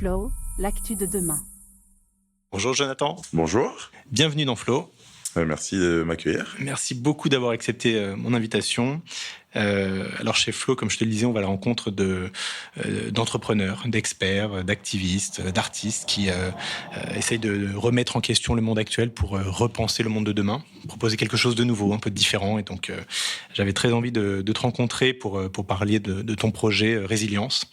Flow, l'actu de demain. Bonjour Jonathan. Bonjour. Bienvenue dans Flow. Merci de m'accueillir. Merci beaucoup d'avoir accepté mon invitation. Alors chez Flow, comme je te le disais, on va à la rencontre d'entrepreneurs, d'experts, d'activistes, d'artistes qui essayent de remettre en question le monde actuel pour repenser le monde de demain, proposer quelque chose de nouveau, un peu différent. Et donc j'avais très envie de te rencontrer pour parler de ton projet Résilience.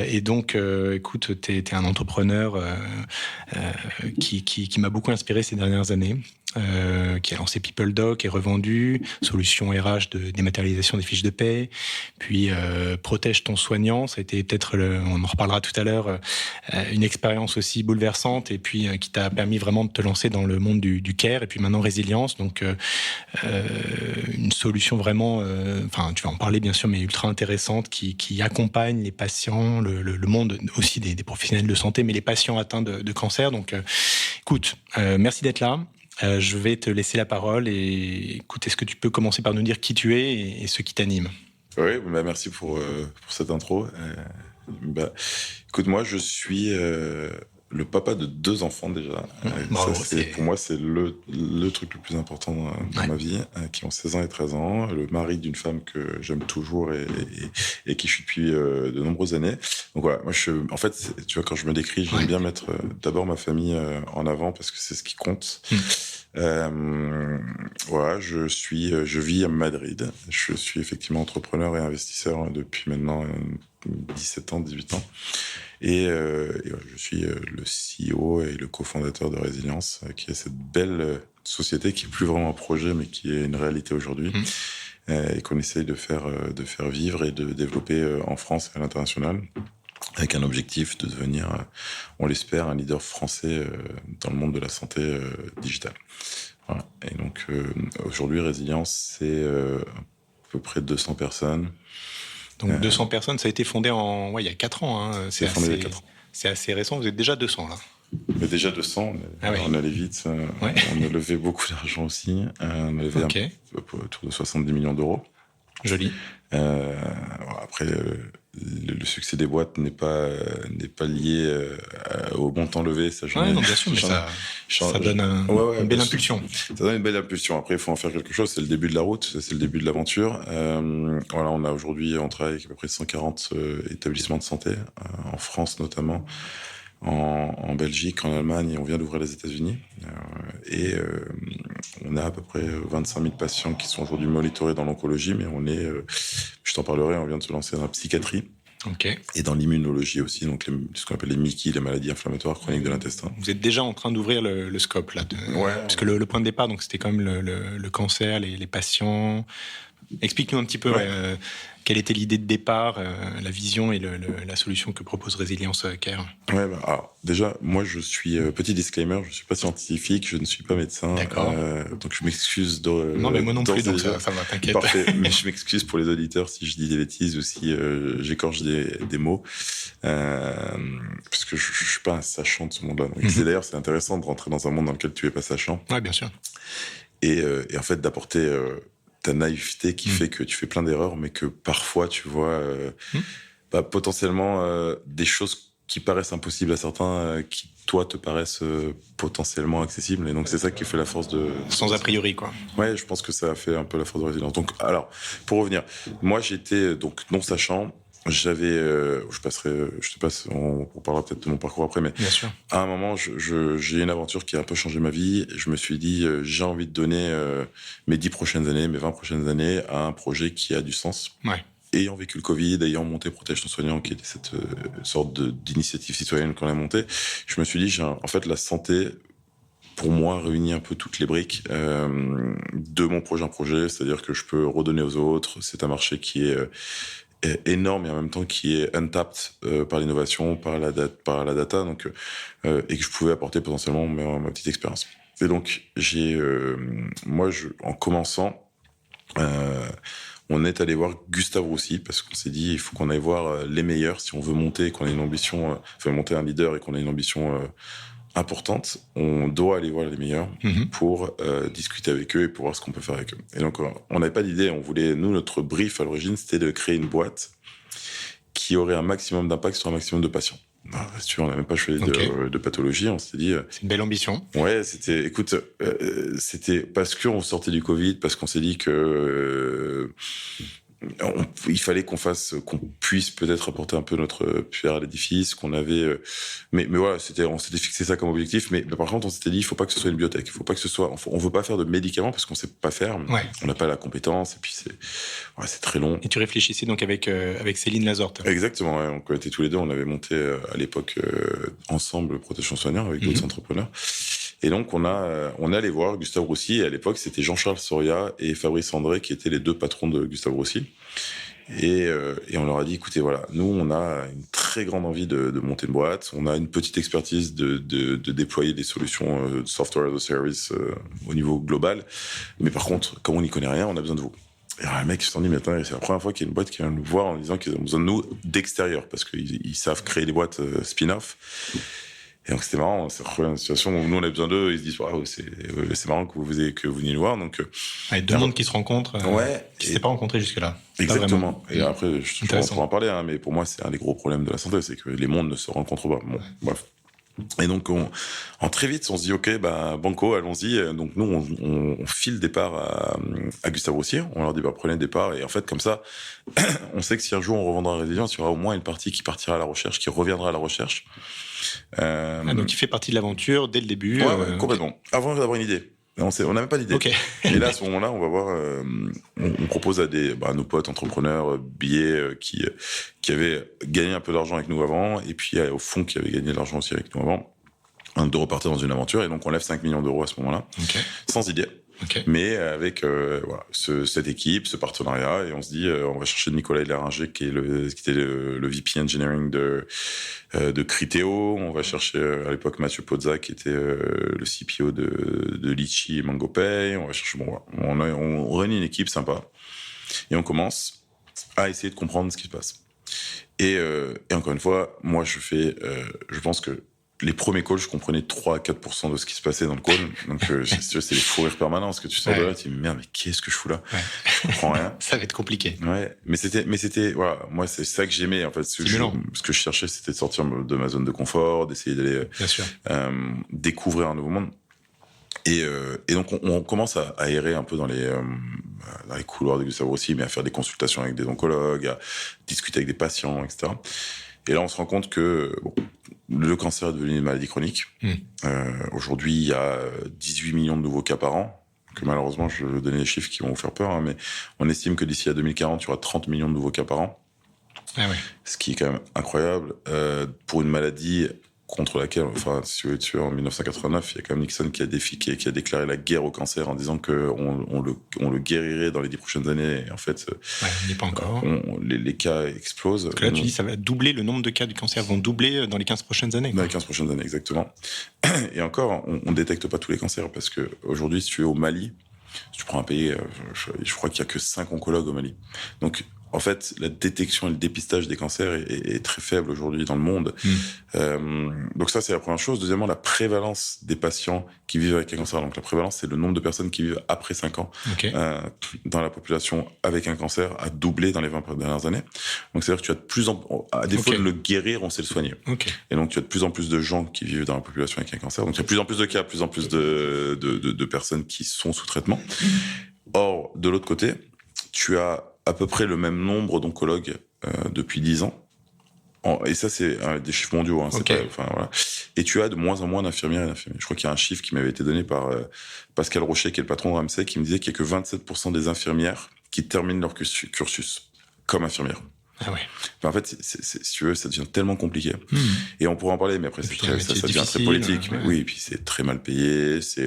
Et donc écoute, t'es un entrepreneur qui m'a beaucoup inspiré ces dernières années. Qui a lancé PeopleDoc et revendu, solution RH de dématérialisation des fiches de paie, puis Protège ton soignant, ça a été peut-être, on en reparlera tout à l'heure, une expérience aussi bouleversante et puis qui t'a permis vraiment de te lancer dans le monde du care, et puis maintenant Résilience, donc une solution vraiment, enfin tu vas en parler bien sûr, mais ultra intéressante qui accompagne les patients, le monde aussi des professionnels de santé, mais les patients atteints de cancer. Donc écoute, merci d'être là. Je vais te laisser la parole et écoute, est-ce que tu peux commencer par nous dire qui tu es et ce qui t'anime ? Oui, merci pour cette intro. Écoute, moi, je suis le papa de 2 enfants déjà. Bravo, pour moi, c'est le truc le plus important dans ma vie, qui ont 16 ans et 13 ans. Le mari d'une femme que j'aime toujours et qui je suis depuis de nombreuses années. Donc voilà, moi, en fait, tu vois, quand je me décris, j'aime bien mettre d'abord ma famille en avant parce que c'est ce qui compte. Voilà, je vis à Madrid. Je suis effectivement entrepreneur et investisseur depuis maintenant 17 ans, 18 ans. Et je suis le CEO et le cofondateur de Résilience, qui est cette belle société qui est plus vraiment un projet, mais qui est une réalité aujourd'hui, et qu'on essaye de faire vivre et de développer en France et à l'international, avec un objectif de devenir, on l'espère, un leader français dans le monde de la santé digitale. Voilà. Et donc aujourd'hui, Résilience, c'est à peu près 200 personnes. Donc 200 personnes, ça a été fondé il y a 4 ans. Hein. C'est assez récent, vous êtes déjà 200 là. Mais déjà 200, on allait vite. On a levé beaucoup d'argent aussi. On a levé autour de 70 millions d'euros. Joli. Après, le succès des boîtes n'est pas lié au montant levé. Ça, non, bien sûr, mais ça donne une belle impulsion. Ça donne une belle impulsion. Après, il faut en faire quelque chose. C'est le début de la route, c'est le début de l'aventure. Voilà, on a aujourd'hui, on travaille avec à peu près 140 établissements de santé, en France notamment, en Belgique, en Allemagne, et on vient d'ouvrir les États-Unis. On a à peu près 25 000 patients qui sont aujourd'hui monitorés dans l'oncologie, mais je t'en parlerai, on vient de se lancer dans la psychiatrie. Okay. Et dans l'immunologie aussi, donc ce qu'on appelle les MICI, les maladies inflammatoires chroniques de l'intestin. Vous êtes déjà en train d'ouvrir le scope là, parce que le point de départ, donc c'était quand même le cancer, les patients. Explique-nous un petit peu quelle était l'idée de départ, la vision et la solution que propose Résilience Care. Alors déjà, moi je suis, petit disclaimer, je ne suis pas scientifique, je ne suis pas médecin. D'accord. Donc je m'excuse. Non, mais moi non plus, donc ça va, t'inquiète. Parfait, mais je m'excuse pour les auditeurs si je dis des bêtises ou si j'écorche des mots, parce que je ne suis pas un sachant de ce monde-là. Donc, d'ailleurs, c'est intéressant de rentrer dans un monde dans lequel tu n'es pas sachant. Oui, bien sûr. Et en fait, d'apporter ta naïveté qui fait que tu fais plein d'erreurs, mais que parfois tu vois potentiellement des choses qui paraissent impossibles à certains, qui toi te paraissent potentiellement accessibles. Et donc c'est ça qui fait la force de... Sans a priori, quoi. Ouais, je pense que ça a fait un peu la force de Résilience. Donc alors, pour revenir, moi j'étais donc non sachant. J'avais, on parlera peut-être de mon parcours après, mais bien sûr. À un moment, j'ai une aventure qui a un peu changé ma vie. Je me suis dit, j'ai envie de donner mes 10 prochaines années, mes 20 prochaines années à un projet qui a du sens. Ouais. Ayant vécu le Covid, ayant monté Protège ton soignant, qui était cette sorte d'initiative citoyenne qu'on a montée, je me suis dit, en fait, la santé, pour moi, réunit un peu toutes les briques de mon projet en projet. C'est-à-dire que je peux redonner aux autres. C'est un marché qui est énorme et en même temps qui est untapped par l'innovation, par la data, donc et que je pouvais apporter potentiellement ma petite expérience. Et donc en commençant, on est allé voir Gustave Roussy parce qu'on s'est dit il faut qu'on aille voir les meilleurs si on veut monter, qu'on ait une ambition, monter un leader et qu'on ait une ambition importante, on doit aller voir les meilleurs pour discuter avec eux et pour voir ce qu'on peut faire avec eux. Et donc, on n'avait pas d'idée. Notre brief à l'origine, c'était de créer une boîte qui aurait un maximum d'impact sur un maximum de patients. Si tu veux, on n'a même pas choisi de pathologie. On s'est dit. C'est une belle ambition. Ouais, c'était parce qu'on sortait du Covid, parce qu'on s'est dit que il fallait qu'on puisse peut-être apporter un peu notre pierre à l'édifice, qu'on avait. Mais voilà, on s'était fixé ça comme objectif. Mais par contre, on s'était dit, il faut pas que ce soit une biotech. Il faut pas que ce soit. On veut pas faire de médicaments parce qu'on sait pas faire. Ouais. On n'a pas la compétence. Et puis c'est très long. Et tu réfléchissais donc avec Céline Lazorte. Exactement. Ouais. On était tous les deux. On avait monté à l'époque ensemble Protection Soignant avec d'autres entrepreneurs. Et donc, on allait voir Gustave Roussy. Et à l'époque, c'était Jean-Charles Soria et Fabrice André qui étaient les deux patrons de Gustave Roussy. Et on leur a dit, écoutez, voilà, nous, on a une très grande envie de monter une boîte. On a une petite expertise de déployer des solutions de software as a service au niveau global. Mais par contre, comme on n'y connaît rien, on a besoin de vous. Et alors, les mecs, ils se sont dit, mais attends, c'est la première fois qu'il y a une boîte qui vient nous voir en disant qu'ils ont besoin de nous d'extérieur parce qu'ils savent créer des boîtes spin-off. Et donc c'était marrant, c'est une situation où nous on a besoin d'eux, ils se disent waouh, c'est marrant que vous veniez nous voir. Donc deux mondes qui se rencontrent, qui ne s'étaient pas rencontrés jusque-là. Exactement. Et après, je pourrais en parler, mais pour moi c'est un des gros problèmes de la santé, c'est que les mondes ne se rencontrent pas. Bon, bref. Et donc en très vite on se dit ok, banco, allons-y. Donc nous on file départ à Gustave Roussy, on leur dit prenez le départ, et en fait comme ça on sait que si un jour on revendra Résilience, il y aura au moins une partie qui partira à la recherche, qui reviendra à la recherche. Donc il fait partie de l'aventure dès le début. Ouais, complètement. Okay. Avant d'avoir une idée. On n'a même pas d'idée. Okay. Et là, à ce moment-là, on va voir, on propose à nos potes entrepreneurs, billets, qui avaient gagné un peu d'argent avec nous avant, et puis au fond, qui avaient gagné de l'argent aussi avec nous avant, de repartir dans une aventure. Et donc, on lève 5 millions d'euros à ce moment-là, sans idée. Okay. Mais avec cette équipe, ce partenariat, et on se dit, on va chercher Nicolas Leringer, qui était le VP Engineering de Criteo. On va chercher à l'époque Mathieu Pozza, qui était le CPO de Litchi et MangoPay. On va chercher, on réunit une équipe sympa, et on commence à essayer de comprendre ce qui se passe. Et encore une fois, moi, je pense que les premiers calls, je comprenais 3 à 4% de ce qui se passait dans le call. Donc, c'est les fous rires permanents. Parce que tu sors de là, tu te dis, merde, mais qu'est-ce que je fous là? Je comprends rien. Ça va être compliqué. Ouais. Mais c'était, voilà. Moi, c'est ça que j'aimais, en fait. Ce que je cherchais, c'était de sortir de ma zone de confort, d'essayer d'aller, découvrir un nouveau monde. Et donc, on commence à errer un peu dans les couloirs de Gustave Roussy, mais à faire des consultations avec des oncologues, à discuter avec des patients, etc. Et là, on se rend compte que le cancer est devenu une maladie chronique. Aujourd'hui, il y a 18 millions de nouveaux cas par an. Que malheureusement, je vais donner des chiffres qui vont vous faire peur, mais on estime que d'ici à 2040, il y aura 30 millions de nouveaux cas par an. Ah ouais. Ce qui est quand même incroyable pour une maladie contre laquelle, si vous êtes en 1989, il y a quand même Nixon qui a déclaré la guerre au cancer en disant qu'on le guérirait dans les 10 prochaines années. Et en fait, il n'y est pas encore. Les cas explosent. Parce que là, tu dis ça va doubler, le nombre de cas du cancer vont doubler dans les 15 prochaines années. Dans les 15 prochaines années, exactement. Et encore, on ne détecte pas tous les cancers parce qu'aujourd'hui, si tu es au Mali, si tu prends un pays, je crois qu'il n'y a que 5 oncologues au Mali. Donc, en fait, la détection et le dépistage des cancers est très faible aujourd'hui dans le monde. Donc ça, c'est la première chose. Deuxièmement, la prévalence des patients qui vivent avec un cancer. Donc la prévalence, c'est le nombre de personnes qui vivent après 5 ans dans la population avec un cancer a doublé dans les 20 dernières années. Donc c'est-à-dire que tu as de plus en plus, à défaut de le guérir, on sait le soigner. Et donc tu as de plus en plus de gens qui vivent dans la population avec un cancer. Donc il y a de plus en plus de cas, de plus en plus de personnes qui sont sous traitement. Or, de l'autre côté, tu as à peu près le même nombre d'oncologues depuis 10 ans. Et ça, c'est des chiffres mondiaux. Voilà. Et tu as de moins en moins d'infirmières et d'infirmiers. Je crois qu'il y a un chiffre qui m'avait été donné par Pascal Rocher, qui est le patron de Ramsay, qui me disait qu'il n'y a que 27% des infirmières qui terminent leur cursus comme infirmières. Ah ouais. En fait, si tu veux, ça devient tellement compliqué. Et on pourrait en parler, mais après, ça devient très politique. Mais oui, et puis c'est très mal payé. Ce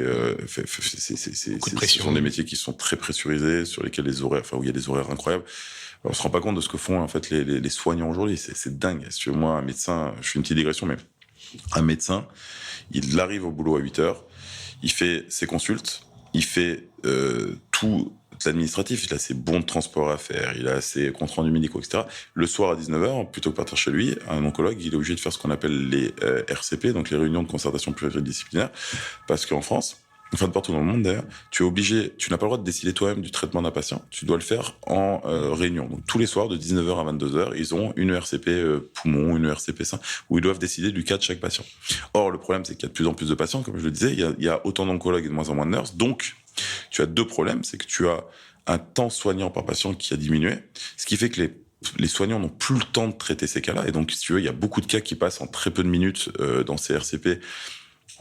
sont des métiers qui sont très pressurisés, sur lesquels où il y a des horaires incroyables. Alors, on se rend pas compte de ce que font en fait les soignants aujourd'hui. C'est dingue. Si tu veux, moi, un médecin, je fais une petite digression, mais un médecin, il arrive au boulot à 8h, il fait ses consultes, il fait tout l'administratif, il a ses bons de transport à faire, il a ses comptes rendus médicaux, etc. Le soir à 19h, plutôt que partir chez lui, un oncologue, il est obligé de faire ce qu'on appelle les RCP, donc les réunions de concertation pluridisciplinaire, parce qu'en France, enfin de partout dans le monde d'ailleurs, tu n'as pas le droit de décider toi-même du traitement d'un patient. Tu dois le faire en réunion. Donc tous les soirs de 19h à 22h, ils ont une ERCP poumon, une ERCP sein, où ils doivent décider du cas de chaque patient. Or, le problème, c'est qu'il y a de plus en plus de patients, comme je le disais, il y a autant d'oncologues et de moins en moins de nurses. Donc, tu as deux problèmes. C'est que tu as un temps soignant par patient qui a diminué, ce qui fait que les soignants n'ont plus le temps de traiter ces cas-là. Et donc, si tu veux, il y a beaucoup de cas qui passent en très peu de minutes dans ces RCP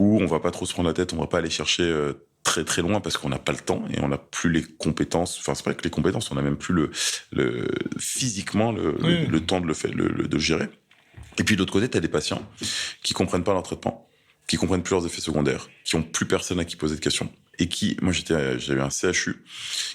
où on va pas trop se prendre la tête, on va pas aller chercher très très loin parce qu'on n'a pas le temps et on n'a plus les compétences. Enfin, c'est pas que les compétences, on n'a même plus physiquement le temps de de gérer. Et puis de l'autre côté, tu as des patients qui comprennent pas leur traitement, qui comprennent plus leurs effets secondaires, qui ont plus personne à qui poser de questions. Et moi j'avais un CHU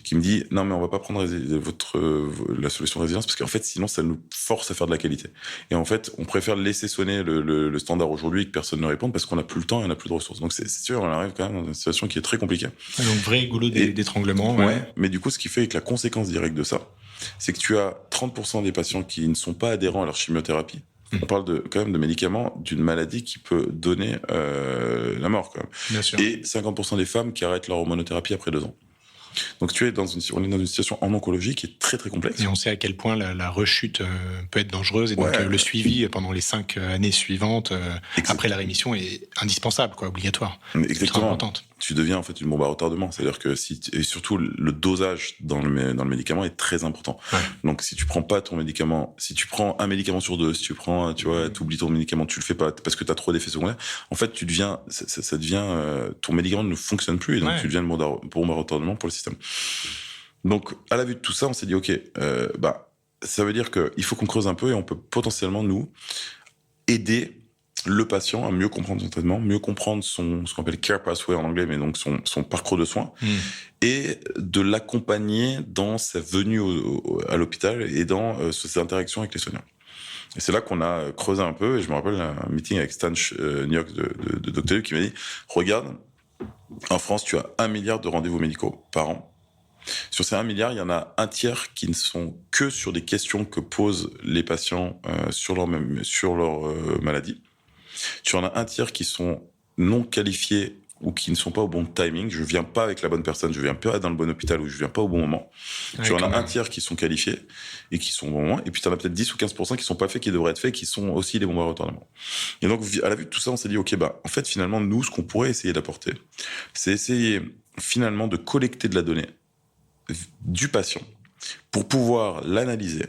qui me dit non mais on va pas prendre la solution résilience parce qu'en fait sinon ça nous force à faire de la qualité. Et en fait on préfère laisser sonner le standard aujourd'hui et que personne ne réponde parce qu'on n'a plus le temps et on n'a plus de ressources. Donc c'est sûr, on arrive quand même dans une situation qui est très compliquée. Donc vrai goulot d'étranglement. Ouais. Mais du coup ce qui fait que la conséquence directe de ça, c'est que tu as 30% des patients qui ne sont pas adhérents à leur chimiothérapie. On parle quand même de médicaments d'une maladie qui peut donner la mort quand même. Bien sûr. Et 50% des femmes qui arrêtent leur hormonothérapie après 2 ans. Donc on est dans une situation en oncologie qui est très très complexe. Et on sait à quel point la rechute peut être dangereuse et donc le suivi pendant les 5 années suivantes après la rémission est indispensable, obligatoire. Exactement. Tu deviens en fait une bombe à retardement, c'est-à-dire que et surtout le dosage dans le médicament est très important. Ouais. Donc si tu prends pas ton médicament, si tu prends un médicament sur 2, si tu prends, t'oublies ton médicament, tu le fais pas parce que t'as trop d'effets secondaires. En fait, ça devient ton médicament ne fonctionne plus et donc tu deviens une bombe à retardement pour le système. Donc à la vue de tout ça, on s'est dit ok, ça veut dire qu'il faut qu'on creuse un peu et on peut potentiellement nous aider le patient à mieux comprendre son traitement, mieux comprendre ce qu'on appelle care pathway en anglais, mais donc son parcours de soins, et de l'accompagner dans sa venue à l'hôpital et dans ses interactions avec les soignants. Et c'est là qu'on a creusé un peu, et je me rappelle un meeting avec Stan Nyok de Doctolib qui m'a dit, regarde, en France, tu as 1 milliard de rendez-vous médicaux par an. Sur ces 1 milliard, il y en a un tiers qui ne sont que sur des questions que posent les patients sur leur maladie. Tu en as un tiers qui sont non qualifiés ou qui ne sont pas au bon timing. Je viens pas avec la bonne personne, je viens pas dans le bon hôpital ou je viens pas au bon moment. Tu en as un tiers qui sont qualifiés et qui sont au bon moment. Et puis tu en as peut-être 10 ou 15% qui sont pas faits, qui devraient être faits, qui sont aussi les bombes à retardement. Et donc, à la vue de tout ça, on s'est dit, ok, en fait, finalement, nous, ce qu'on pourrait essayer d'apporter, c'est essayer, finalement, de collecter de la donnée du patient pour pouvoir l'analyser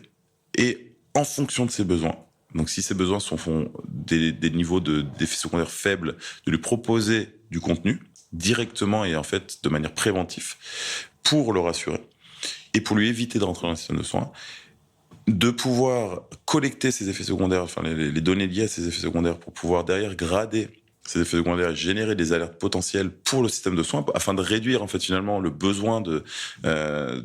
et, en fonction de ses besoins, donc si ses besoins font des niveaux d'effets secondaires faibles, de lui proposer du contenu directement et en fait de manière préventive pour le rassurer et pour lui éviter de rentrer dans le système de soins, de pouvoir collecter ces effets secondaires, enfin les données liées à ces effets secondaires pour pouvoir derrière grader ces effets secondaires, générer des alertes potentielles pour le système de soins afin de réduire en fait finalement le besoin de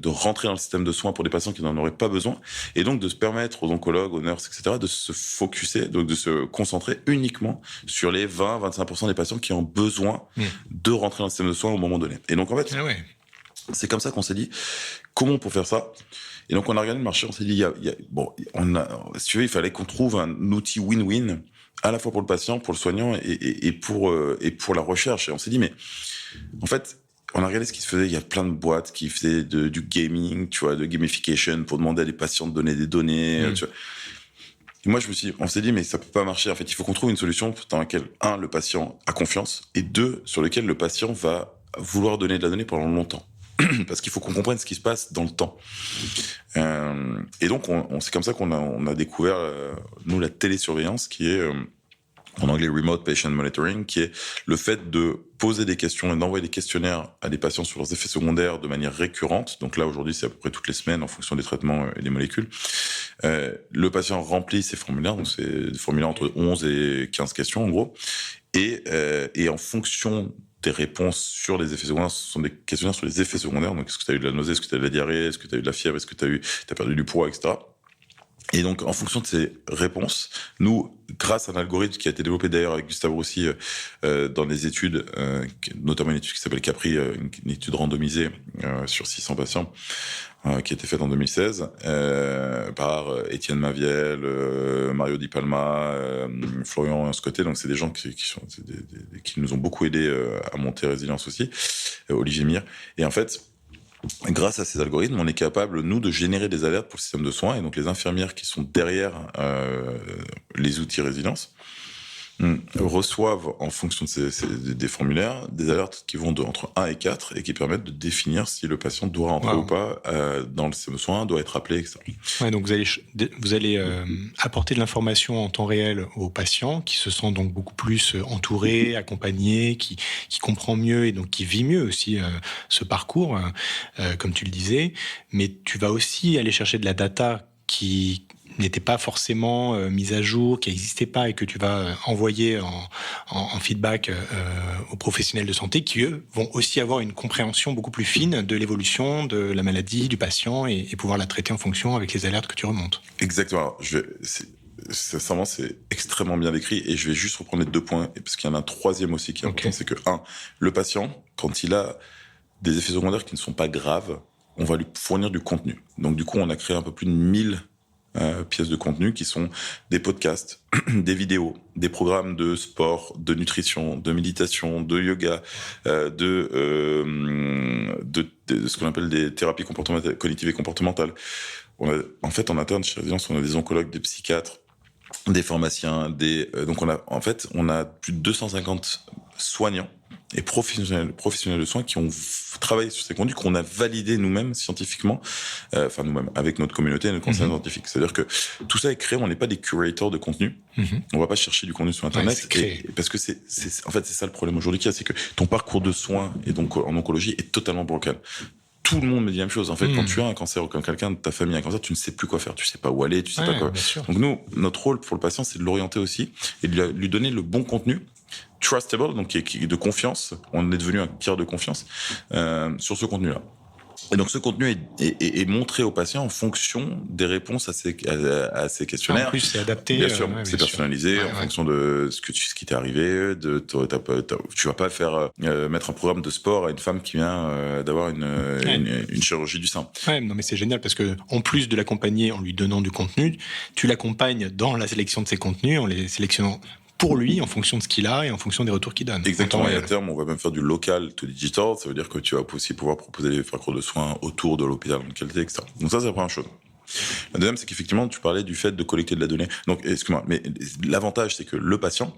rentrer dans le système de soins pour des patients qui n'en auraient pas besoin et donc de se permettre aux oncologues, aux nurses, etc. de se focuser, donc de se concentrer uniquement sur les 20-25% des patients qui ont besoin de rentrer dans le système de soins au moment donné. Et donc en fait, c'est comme ça qu'on s'est dit comment on peut faire ça. Et donc on a regardé le marché, on s'est dit si tu veux, il fallait qu'on trouve un outil win-win à la fois pour le patient, pour le soignant et pour la recherche. Et on s'est dit, mais en fait, on a regardé ce qui se faisait. Il y a plein de boîtes qui faisaient du gaming, de gamification pour demander à des patients de donner des données. Et moi, on s'est dit, mais ça peut pas marcher. En fait, il faut qu'on trouve une solution dans laquelle, 1, le patient a confiance et 2, sur lequel le patient va vouloir donner de la donnée pendant longtemps. Parce qu'il faut qu'on comprenne ce qui se passe dans le temps. Et donc, c'est comme ça qu'on a découvert, nous, la télésurveillance, qui est, en anglais, Remote Patient Monitoring, qui est le fait de poser des questions et d'envoyer des questionnaires à des patients sur leurs effets secondaires de manière récurrente. Donc là, aujourd'hui, c'est à peu près toutes les semaines, en fonction des traitements et des molécules. Le patient remplit ses formulaires, donc c'est des formulaires entre 11 et 15 questions, en gros. Et en fonction des réponses sur les effets secondaires, ce sont des questionnaires sur les effets secondaires. Donc, est-ce que tu as eu de la nausée, est-ce que tu as eu de la diarrhée, est-ce que tu as eu de la fièvre, est-ce que tu as perdu du poids, etc. Et donc, en fonction de ces réponses, nous, grâce à un algorithme qui a été développé d'ailleurs avec Gustave Roussy dans des études, notamment une étude qui s'appelle Capri, une étude randomisée sur 600 patients, qui a été faite en 2016 par Étienne Maviel, Mario Di Palma, Florian Scotté. Donc, c'est des gens qui nous ont beaucoup aidés à monter Résilience aussi, Olivier Mire. Et en fait, grâce à ces algorithmes, on est capable, nous, de générer des alertes pour le système de soins. Et donc, les infirmières qui sont derrière les outils Résilience reçoivent, en fonction des formulaires, des alertes qui vont entre 1 et 4 et qui permettent de définir si le patient doit rentrer ou pas dans le système de soins, doit être appelé, etc. Ouais, donc vous allez apporter de l'information en temps réel aux patients qui se sentent donc beaucoup plus entourés, accompagnés, qui comprend mieux et donc qui vit mieux aussi ce parcours, comme tu le disais. Mais tu vas aussi aller chercher de la data qui n'était pas forcément mise à jour, qui n'existait pas et que tu vas envoyer en feedback aux professionnels de santé qui, eux, vont aussi avoir une compréhension beaucoup plus fine de l'évolution de la maladie, du patient et pouvoir la traiter en fonction avec les alertes que tu remontes. Exactement. Sincèrement, c'est extrêmement bien décrit et je vais juste reprendre les 2 points parce qu'il y en a un troisième aussi qui est important, c'est que le patient, quand il a des effets secondaires qui ne sont pas graves, on va lui fournir du contenu. Donc du coup, on a créé un peu plus de 1000 pièces de contenu qui sont des podcasts, des vidéos, des programmes de sport, de nutrition, de méditation, de yoga, de ce qu'on appelle des thérapies cognitives et comportementales. En fait, en interne chez Résilience, on a des oncologues, des psychiatres, des pharmaciens, donc on a plus de 250 soignants et professionnels de soins qui ont travaillé sur ces contenus qu'on a validés nous-mêmes scientifiquement, nous-mêmes avec notre communauté et notre conseil scientifique. C'est-à-dire que tout ça est créé, on n'est pas des curators de contenu. On va pas chercher du contenu sur Internet parce que c'est ça le problème aujourd'hui qu'il y a, c'est que ton parcours de soins et donc en oncologie est totalement bancal. Tout le monde me dit la même chose. En fait, quand tu as un cancer ou quand quelqu'un de ta famille a un cancer, tu ne sais plus quoi faire. Tu sais pas où aller, tu sais pas quoi. Donc nous, notre rôle pour le patient, c'est de l'orienter aussi et de lui donner le bon contenu, trustable, donc qui est de confiance. On est devenu un tiers de confiance sur ce contenu-là. Et donc ce contenu est montré aux patients en fonction des réponses à ces questionnaires. En plus, c'est adapté. Bien sûr, c'est personnalisé en fonction de ce qui t'est arrivé. Tu vas pas faire mettre un programme de sport à une femme qui vient d'avoir une chirurgie du sein. Ouais, non mais c'est génial parce que en plus de l'accompagner en lui donnant du contenu, tu l'accompagnes dans la sélection de ses contenus en les sélectionnant pour lui, en fonction de ce qu'il a et en fonction des retours qu'il donne. Exactement, et à terme, on va même faire du local to digital, ça veut dire que tu vas aussi pouvoir proposer des parcours de soins autour de l'hôpital dans lequel tu es, etc. Donc ça, c'est la première chose. La deuxième, c'est qu'effectivement, tu parlais du fait de collecter de la donnée. Donc, excuse-moi, mais l'avantage, c'est que le patient,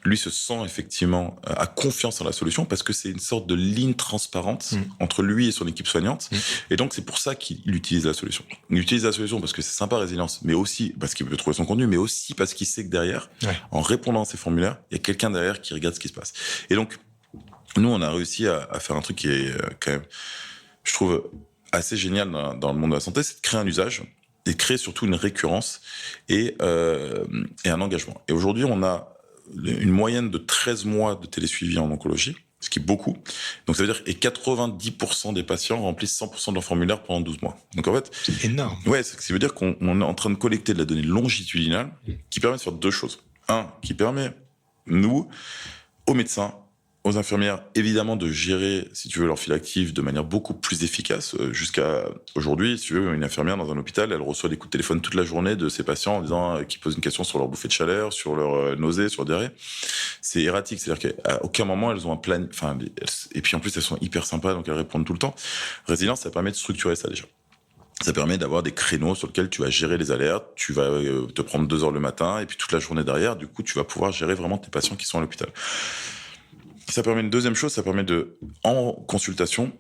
lui, se sent effectivement a confiance en la solution parce que c'est une sorte de ligne transparente entre lui et son équipe soignante. Et donc, c'est pour ça qu'il utilise la solution. Il utilise la solution parce que c'est sympa, Résilience, mais aussi parce qu'il peut trouver son contenu, mais aussi parce qu'il sait que derrière, en répondant à ces formulaires, il y a quelqu'un derrière qui regarde ce qui se passe. Et donc, nous, on a réussi à faire un truc qui est quand même, je trouve, assez génial dans le monde de la santé, c'est de créer un usage et de créer surtout une récurrence et un engagement. Et aujourd'hui, on a une moyenne de 13 mois de télésuivi en oncologie, ce qui est beaucoup. Donc ça veut dire et 90% des patients remplissent 100% de leur formulaire pendant 12 mois. Donc en fait, c'est énorme. Ouais, ça veut dire qu'on est en train de collecter de la donnée longitudinale qui permet de faire 2 choses. Un, qui permet, nous, aux médecins, aux infirmières, évidemment, de gérer, si tu veux, leur file active de manière beaucoup plus efficace. Jusqu'à aujourd'hui, si tu veux, une infirmière dans un hôpital, elle reçoit des coups de téléphone toute la journée de ses patients en disant qu'ils posent une question sur leur bouffée de chaleur, sur leur nausée, sur leur diarrhée. C'est erratique, c'est-à-dire qu'à aucun moment elles ont un plan. Et puis en plus elles sont hyper sympas, donc elles répondent tout le temps. Résilience, ça permet de structurer ça déjà. Ça permet d'avoir des créneaux sur lesquels tu vas gérer les alertes, tu vas te prendre 2 heures le matin et puis toute la journée derrière. Du coup, tu vas pouvoir gérer vraiment tes patients qui sont à l'hôpital. Ça permet une deuxième chose, ça permet en consultation,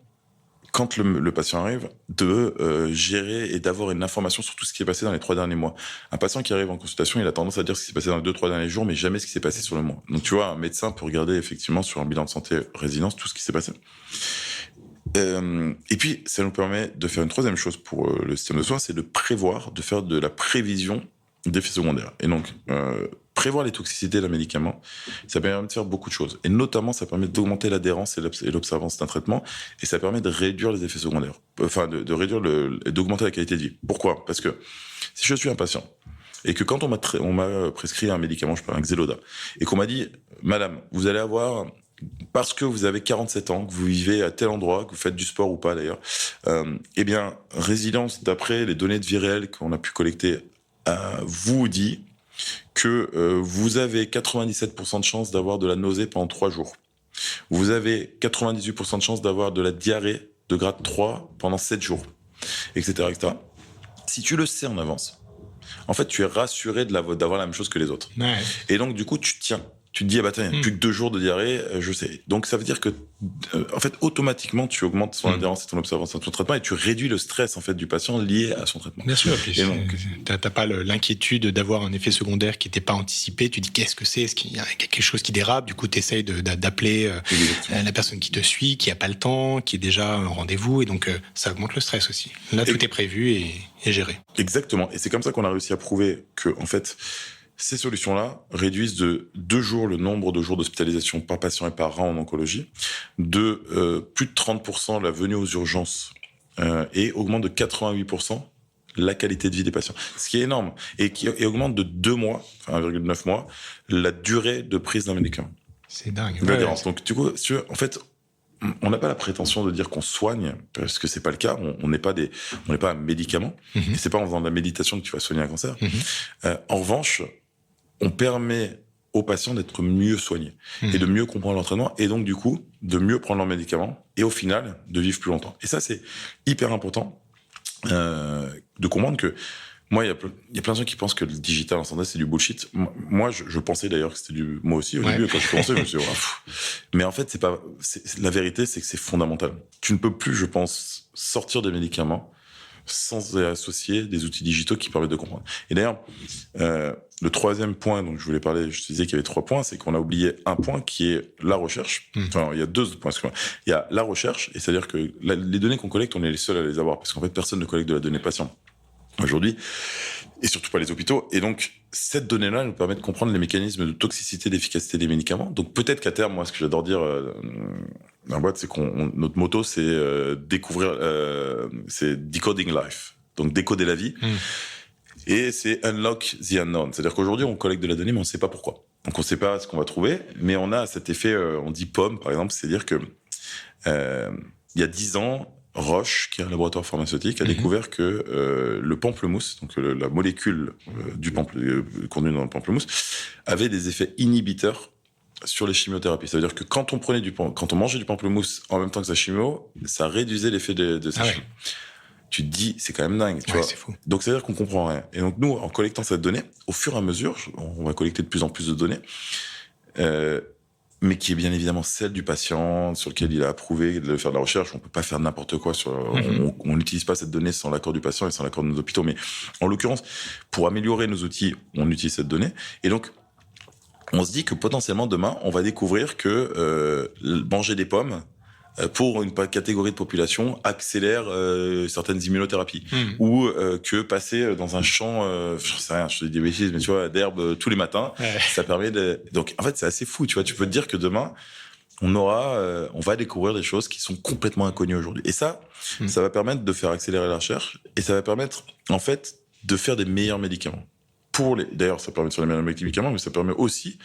quand le patient arrive, de gérer et d'avoir une information sur tout ce qui est passé dans les 3 derniers mois. Un patient qui arrive en consultation, il a tendance à dire ce qui s'est passé dans les 2-3 derniers jours, mais jamais ce qui s'est passé sur le mois. Donc tu vois, un médecin peut regarder effectivement sur un bilan de santé Résilience tout ce qui s'est passé. Et puis, ça nous permet de faire une troisième chose pour le système de soins, c'est de prévoir, de faire de la prévision d'effets secondaires. Et donc, prévoir les toxicités d'un médicament, ça permet de faire beaucoup de choses. Et notamment, ça permet d'augmenter l'adhérence et l'observance d'un traitement, et ça permet de réduire les effets secondaires. Enfin, de réduire d'augmenter la qualité de vie. Pourquoi ? Parce que si je suis un patient, et que quand on m'a prescrit un médicament, je parle un Xeloda, et qu'on m'a dit, madame, vous allez avoir, parce que vous avez 47 ans, que vous vivez à tel endroit, que vous faites du sport ou pas d'ailleurs, eh bien, résilience, d'après les données de vie réelle qu'on a pu collecter, vous dit que vous avez 97% de chances d'avoir de la nausée pendant 3 jours. Vous avez 98% de chances d'avoir de la diarrhée de grade 3 pendant 7 jours, etc., etc. Si tu le sais en avance, en fait, tu es rassuré d'avoir la même chose que les autres. Ouais. Et donc, du coup, tu tiens. Tu te dis, ah bah, tiens, plus que 2 jours de diarrhée, je sais. Donc, ça veut dire que, en fait, automatiquement, tu augmentes son adhérence et ton observance à ton traitement et tu réduis le stress, en fait, du patient lié à son traitement. Bien sûr. T'as pas l'inquiétude d'avoir un effet secondaire qui n'était pas anticipé. Tu dis, qu'est-ce que c'est ? Est-ce qu'il y a quelque chose qui dérape ? Du coup, tu essayes d'appeler la personne qui te suit, qui a pas le temps, qui est déjà en rendez-vous. Et donc, ça augmente le stress aussi. Là, tout est prévu et géré. Exactement. Et c'est comme ça qu'on a réussi à prouver que, en fait, ces solutions-là réduisent de 2 jours le nombre de jours d'hospitalisation par patient et par an en oncologie, de plus de 30% la venue aux urgences et augmentent de 88% la qualité de vie des patients. Ce qui est énorme. Et augmente de 2 mois, enfin 1,9 mois, la durée de prise d'un médicament. C'est dingue. L'adhérence. Donc, du coup, en fait, on n'a pas la prétention de dire qu'on soigne, parce que c'est pas le cas. On n'est pas un médicament. Et c'est pas en faisant de la méditation que tu vas soigner un cancer. En revanche, on permet aux patients d'être mieux soignés et de mieux comprendre l'entraînement et donc, du coup, de mieux prendre leurs médicaments et au final, de vivre plus longtemps. Et ça, c'est hyper important de comprendre que moi, il y a plein de gens qui pensent que le digital en santé, c'est du bullshit. Moi, je pensais d'ailleurs que c'était moi aussi au début, quand je commençais, je me suis dit, mais en fait, la vérité, c'est que c'est fondamental. Tu ne peux plus, je pense, sortir des médicaments sans associer des outils digitaux qui permettent de comprendre. Et d'ailleurs, le troisième point dont je voulais parler, je te disais qu'il y avait 3 points, c'est qu'on a oublié un point qui est la recherche. Enfin, il y a 2 points. Il y a la recherche, et c'est-à-dire que les données qu'on collecte, on est les seuls à les avoir, parce qu'en fait, personne ne collecte de la donnée patient aujourd'hui, et surtout pas les hôpitaux. Et donc, cette donnée-là nous permet de comprendre les mécanismes de toxicité, d'efficacité des médicaments. Donc, peut-être qu'à terme, moi, ce que j'adore dire dans la boîte, c'est notre motto, c'est découvrir, c'est decoding life. Donc, décoder la vie. Et c'est unlock the unknown. C'est-à-dire qu'aujourd'hui, on collecte de la donnée, mais on ne sait pas pourquoi. Donc, on ne sait pas ce qu'on va trouver, mais on a cet effet, on dit pomme, par exemple, c'est-à-dire que il y a 10 ans, Roche, qui est un laboratoire pharmaceutique, a découvert que le pamplemousse, donc la molécule contenue dans le pamplemousse, avait des effets inhibiteurs sur les chimiothérapies. Ça veut dire que quand on mangeait du pamplemousse en même temps que sa chimio, ça réduisait l'effet de sa chimio. Tu te dis, c'est quand même dingue, tu vois. C'est fou. Donc, ça veut dire qu'on comprend rien. Et donc, nous, en collectant cette donnée, au fur et à mesure, on va collecter de plus en plus de données, mais qui est bien évidemment celle du patient, sur lequel il a approuvé de faire de la recherche. On peut pas faire n'importe quoi on n'utilise pas cette donnée sans l'accord du patient et sans l'accord de nos hôpitaux. Mais en l'occurrence, pour améliorer nos outils, on utilise cette donnée. Et donc, on se dit que potentiellement demain, on va découvrir que manger des pommes pour une catégorie de population accélère certaines immunothérapies ou que passer dans un champ, je sais rien, je te dis des bêtises, mais tu vois, d'herbe tous les matins, ça permet de. Donc en fait, c'est assez fou, tu vois. Tu peux te dire que demain, on va découvrir des choses qui sont complètement inconnues aujourd'hui. Et ça va permettre de faire accélérer la recherche et ça va permettre en fait de faire des meilleurs médicaments. D'ailleurs, ça permet de faire des meilleurs médicaments, mais ça permet aussi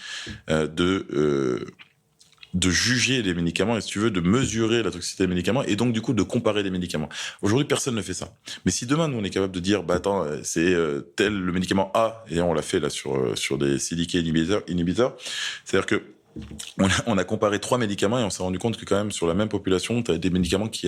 de juger les médicaments et, si tu veux, de mesurer la toxicité des médicaments et donc, du coup, de comparer les médicaments. Aujourd'hui, personne ne fait ça. Mais si demain, nous, on est capable de dire, bah, attends, c'est tel le médicament A, et on l'a fait là sur des CDK inhibiteurs, c'est-à-dire que on a comparé 3 médicaments et on s'est rendu compte que quand même, sur la même population, tu as des médicaments qui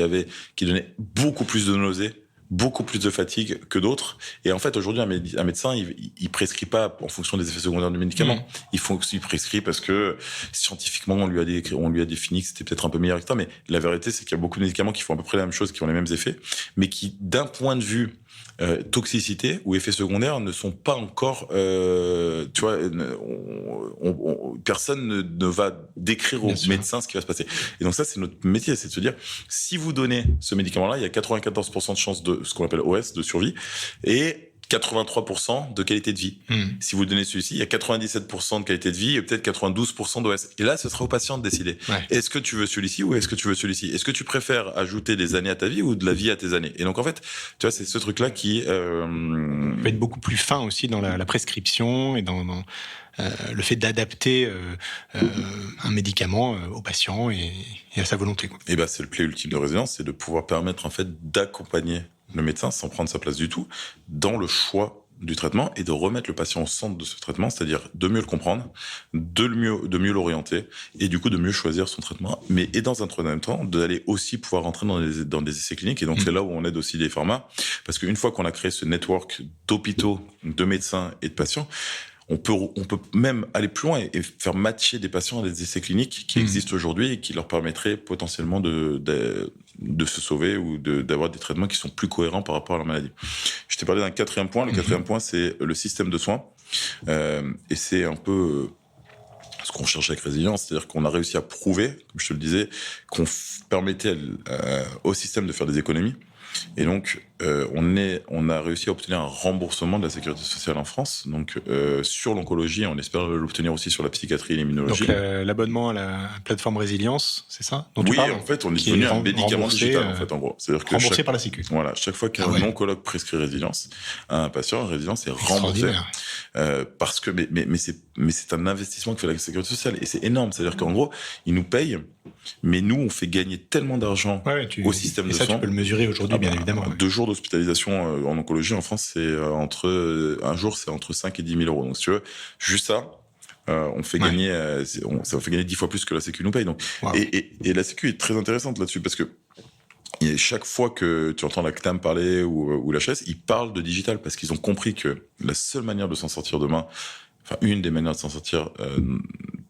donnaient beaucoup plus de nausées, beaucoup plus de fatigue que d'autres. Et en fait, aujourd'hui, un médecin, il prescrit pas en fonction des effets secondaires du médicament. Il prescrit parce que scientifiquement, on lui a défini que c'était peut-être un peu meilleur, etc. Mais la vérité, c'est qu'il y a beaucoup de médicaments qui font à peu près la même chose, qui ont les mêmes effets, mais qui, d'un point de vue toxicité ou effets secondaires, ne sont pas encore, tu vois, personne ne va décrire aux médecins ce qui va se passer. Et donc ça, c'est notre métier, c'est de se dire, si vous donnez ce médicament-là, il y a 94% de chances de ce qu'on appelle OS, de survie, et 83% de qualité de vie. Si vous donnez celui-ci, il y a 97% de qualité de vie et peut-être 92% d'OS. Et là, ce sera au patient de décider. Est-ce que tu veux celui-ci ou est-ce que tu veux celui-ci? Est-ce que tu préfères ajouter des années à ta vie ou de la vie à tes années? Et donc, en fait, tu vois, c'est ce truc-là qui... peut être beaucoup plus fin aussi dans la prescription et dans le fait d'adapter un médicament au patient et à sa volonté, quoi. Et c'est le clé ultime de résilience, c'est de pouvoir permettre en fait d'accompagner le médecin sans prendre sa place du tout dans le choix du traitement et de remettre le patient au centre de ce traitement, c'est-à-dire de mieux le comprendre, de mieux l'orienter et du coup de mieux choisir son traitement, mais et dans un troisième temps d'aller aussi pouvoir rentrer dans des essais cliniques. Et donc c'est là où on aide aussi les pharma, parce qu'une fois qu'on a créé ce network d'hôpitaux, de médecins et de patients, on peut même aller plus loin et faire matcher des patients à des essais cliniques qui existent aujourd'hui et qui leur permettraient potentiellement de se sauver ou d'avoir des traitements qui sont plus cohérents par rapport à leur maladie. Je t'ai parlé d'un quatrième point. Le quatrième point, c'est le système de soins. Et c'est un peu ce qu'on cherche avec Résilience, c'est-à-dire qu'on a réussi à prouver, comme je te le disais, qu'on permettait au système de faire des économies. Et donc, on a réussi à obtenir un remboursement de la sécurité sociale en France. Donc, sur l'oncologie, on espère l'obtenir aussi sur la psychiatrie et l'immunologie. Donc, l'abonnement à la plateforme Résilience, c'est ça dont tu parles, en fait, on est devenu un médicament digital, en fait, en gros. C'est-à-dire que remboursé par la Sécu. Voilà, chaque fois qu'un oncologue prescrit Résilience à un patient, Résilience est remboursé. Parce que, mais c'est un investissement que fait la sécurité sociale. Et c'est énorme. C'est-à-dire qu'en gros, ils nous payent, mais nous, on fait gagner tellement d'argent au système de soins. Et ça, tu peux le mesurer aujourd'hui, bien évidemment. 2 jours d'hospitalisation en oncologie en France, c'est un jour, c'est entre 5 et 10 000 euros. Donc, si tu veux, juste ça, on fait gagner, ça fait gagner 10 fois plus que la Sécu nous paye. Donc, et la Sécu est très intéressante là-dessus parce que chaque fois que tu entends la CNAM parler ou la HAS, ils parlent de digital parce qu'ils ont compris que la seule manière de s'en sortir demain, enfin une des manières de s'en sortir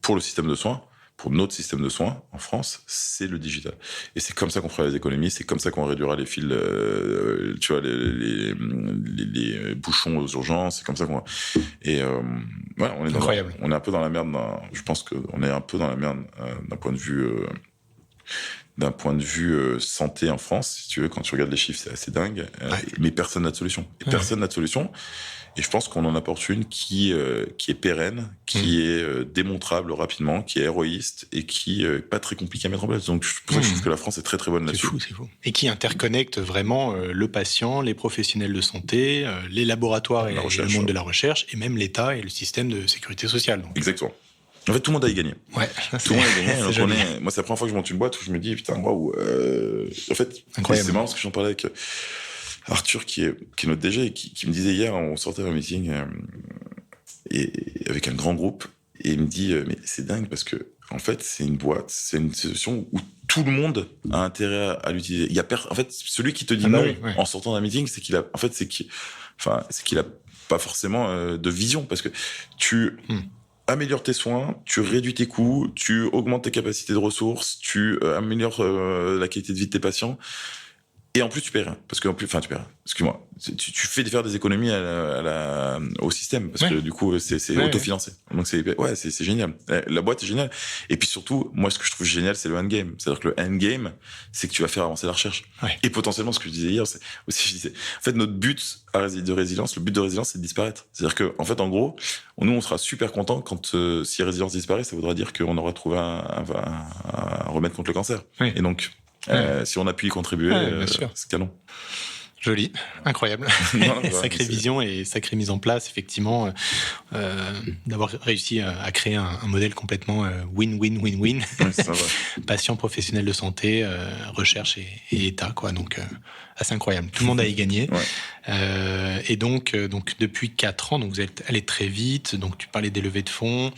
pour le système de soins, pour notre système de soins en France, c'est le digital. Et c'est comme ça qu'on fera les économies, c'est comme ça qu'on réduira les fils, tu vois, les bouchons aux urgences, c'est comme ça qu'on... Et voilà, on est incroyable. On est un peu dans la merde, je pense qu'on est un peu dans la merde d'un point de vue santé en France, si tu veux, quand tu regardes les chiffres, c'est assez dingue. Mais personne n'a de solution. Et personne n'a de solution. Et je pense qu'on en apporte une qui est pérenne, qui est démontrable rapidement, qui est héroïste et qui est pas très compliquée à mettre en place. Donc, c'est pour ça que je trouve que la France est très très bonne là-dessus. C'est fou. Et qui interconnecte vraiment le patient, les professionnels de santé, les laboratoires et le monde de la recherche, et même l'État et le système de sécurité sociale. Donc. Exactement. En fait, tout le monde a y gagné. Ouais, tout le monde a y gagné. Moi, c'est la première fois que je monte une boîte où je me dis, putain, waouh. En fait, c'est marrant parce que j'en parlais avec Arthur, qui est notre DG, et qui me disait hier, on sortait d'un meeting et avec un grand groupe, et il me dit, mais c'est dingue parce que, en fait, c'est une boîte, c'est une solution où tout le monde a intérêt à l'utiliser. En fait, celui qui te dit en sortant d'un meeting, c'est qu'il a pas forcément de vision, parce que tu améliores tes soins, tu réduis tes coûts, tu augmentes tes capacités de ressources, tu améliores la qualité de vie de tes patients. Et en plus, tu paies rien. Parce que, tu paies rien. Excuse-moi. Tu fais faire des économies au système. Parce que, du coup, c'est autofinancé. Donc, c'est génial. La boîte est géniale. Et puis, surtout, moi, ce que je trouve génial, c'est le endgame. C'est-à-dire que le endgame, c'est que tu vas faire avancer la recherche. Et potentiellement, ce que je disais hier, c'est aussi, en fait, notre but de résilience, c'est de disparaître. C'est-à-dire que, en fait, en gros, nous, on sera super contents quand, si résilience disparaît, ça voudra dire qu'on aura trouvé un remède contre le cancer. Et donc, si on a pu y contribuer, c'est canon. Joli, incroyable. Sacrée vision et sacrée mise en place, effectivement, d'avoir réussi à créer un modèle complètement win-win-win-win. Patient, professionnel de santé, recherche et État, quoi. Donc, assez incroyable. Tout le monde a y gagné. Et donc, depuis 4 ans, donc vous êtes allé très vite. Donc, tu parlais des levées de fonds,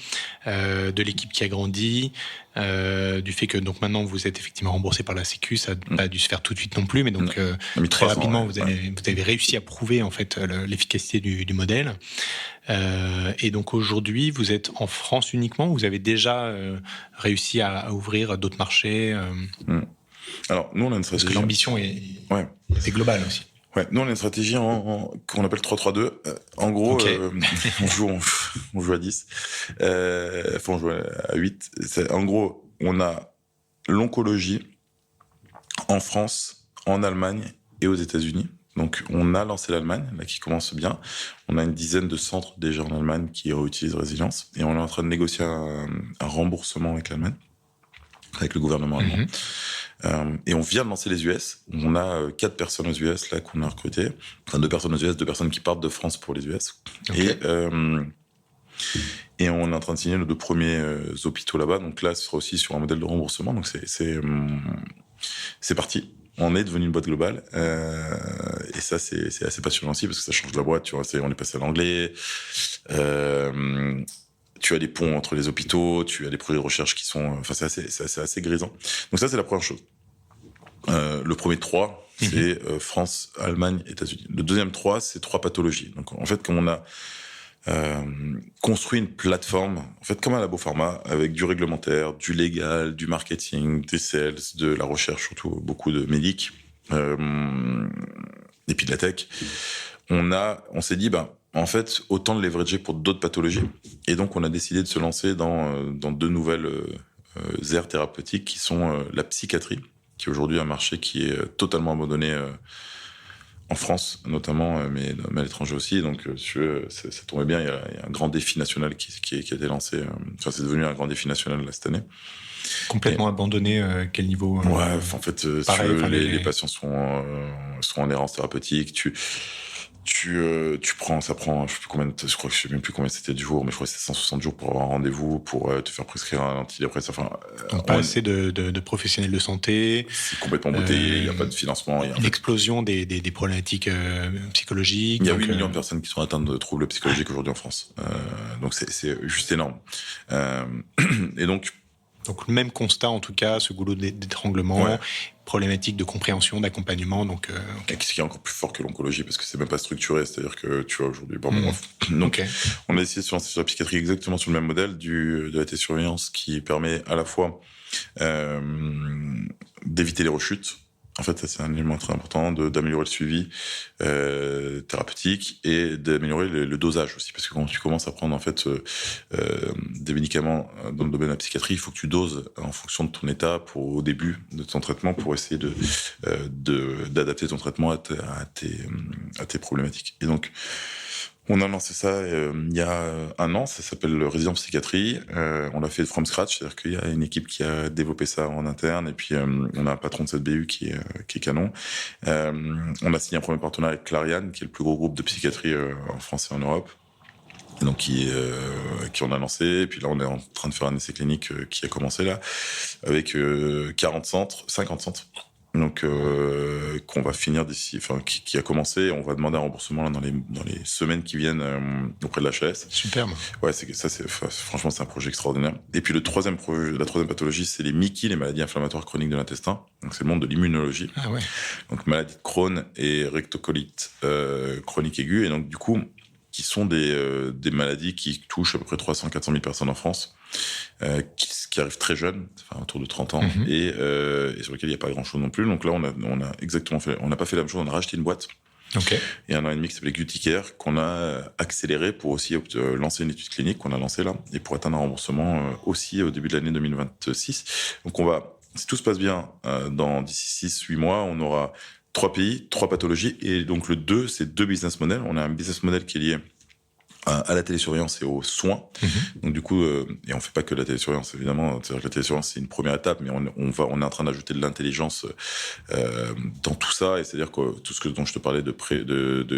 de l'équipe qui a grandi, du fait que donc maintenant vous êtes effectivement remboursé par la Sécu, ça n'a pas dû se faire tout de suite non plus, mais donc très rapidement vous avez réussi à prouver en fait l'efficacité du modèle. Et donc aujourd'hui vous êtes en France uniquement, vous avez déjà réussi à ouvrir d'autres marchés. Alors nous on a une stratégie. Parce que l'ambition est globale aussi. Ouais, nous on a une stratégie qu'on appelle 3-3-2. En gros, on joue à 10. Enfin, on joue à 8. En gros, on a l'oncologie en France, en Allemagne et aux États-Unis. Donc, on a lancé l'Allemagne, là, qui commence bien. On a une dizaine de centres déjà en Allemagne qui utilisent Résilience. Et on est en train de négocier un remboursement avec l'Allemagne, avec le gouvernement allemand. Et on vient de lancer les US. On a 4 personnes aux US là qu'on a recrutées. Enfin, 2 personnes aux US, 2 personnes qui partent de France pour les US. Okay. Et on est en train de signer nos 2 premiers hôpitaux là-bas. Donc là, ce sera aussi sur un modèle de remboursement. Donc c'est parti. On est devenu une boîte globale. Et ça, c'est assez passionnant aussi parce que ça change la boîte. Tu vois, on est passé à l'anglais. Tu as des ponts entre les hôpitaux, tu as des projets de recherche qui sont... Enfin, c'est assez grisant. Donc ça, c'est la première chose. Le premier 3, c'est France, Allemagne, États-Unis. Le deuxième 3, c'est 3 pathologies. Donc en fait, comme on a construit une plateforme, en fait, comme un labo pharma, avec du réglementaire, du légal, du marketing, des sales, de la recherche, surtout beaucoup de médics, et puis de la tech, on s'est dit, en fait, autant le leverager pour d'autres pathologies. Et donc, on a décidé de se lancer dans 2 nouvelles aires thérapeutiques qui sont la psychiatrie, qui est aujourd'hui un marché qui est totalement abandonné en France, notamment, mais à l'étranger aussi. Donc, ça tombait bien. Il y a un grand défi national qui a été lancé. Enfin, c'est devenu un grand défi national là, cette année. Complètement abandonné, quel niveau Ouais, en fait, les patients sont en errance thérapeutique. Tu prends, ça prend, je sais même plus combien c'était de jours, mais je crois que c'est 160 jours pour avoir un rendez-vous, pour te faire prescrire un antidépresseur. Enfin, donc pas assez de professionnels de santé. C'est complètement bouteillé, il n'y a pas de financement. Une explosion des problématiques psychologiques. Il y a 8 millions de personnes qui sont atteintes de troubles psychologiques aujourd'hui en France. Donc c'est juste énorme. Et donc le même constat, en tout cas, ce goulot d'étranglement, problématique de compréhension, d'accompagnement. Donc, ce qui est encore plus fort que l'oncologie, parce que c'est même pas structuré, c'est-à-dire que tu vois aujourd'hui. Donc, on a décidé de se lancer sur la psychiatrie exactement sur le même modèle de la télésurveillance qui permet à la fois d'éviter les rechutes. En fait, ça, c'est un élément très important d'améliorer le suivi thérapeutique et d'améliorer le dosage aussi, parce que quand tu commences à prendre en fait des médicaments dans le domaine de la psychiatrie, il faut que tu doses en fonction de ton état au début de ton traitement pour essayer d'adapter ton traitement à tes problématiques. Et donc, on a lancé ça il y a 1 an, ça s'appelle Résilience Psychiatrie. On l'a fait from scratch, c'est-à-dire qu'il y a une équipe qui a développé ça en interne, et puis on a un patron de cette BU qui est canon. On a signé un premier partenariat avec Clariane, qui est le plus gros groupe de psychiatrie en France et en Europe. Et donc qui on a lancé, et puis là on est en train de faire un essai clinique qui a commencé là, avec 50 centres. Donc qu'on va finir d'ici, enfin qui a commencé. On va demander un remboursement là, dans les semaines qui viennent auprès de l'HAS. Superbe. Ouais, franchement c'est un projet extraordinaire. Et puis la troisième pathologie, c'est les MICI, les maladies inflammatoires chroniques de l'intestin. Donc c'est le monde de l'immunologie. Ah ouais. Donc maladie de Crohn et rectocolite chronique aiguë, et donc du coup qui sont des maladies qui touchent à peu près 300-400 000 personnes en France. Qui arrivent très jeunes, enfin autour de 30 ans, et sur lesquels il n'y a pas grand-chose non plus. Donc là, on a exactement fait, on n'a pas fait la même chose, on a racheté une boîte. Il y a 1 an et demi qui s'appelait Guticare, qu'on a accéléré pour aussi lancer une étude clinique qu'on a lancée là, et pour atteindre un remboursement aussi au début de l'année 2026. Donc si tout se passe bien, d'ici 6-8 mois, on aura 3 pays, 3 pathologies, et donc le 2, c'est 2 business models. On a un business model qui est lié à la télésurveillance et aux soins. Donc du coup, et on fait pas que la télésurveillance évidemment. C'est-à-dire que la télésurveillance c'est une première étape, mais on est en train d'ajouter de l'intelligence dans tout ça. Et c'est-à-dire que tout ce dont je te parlais de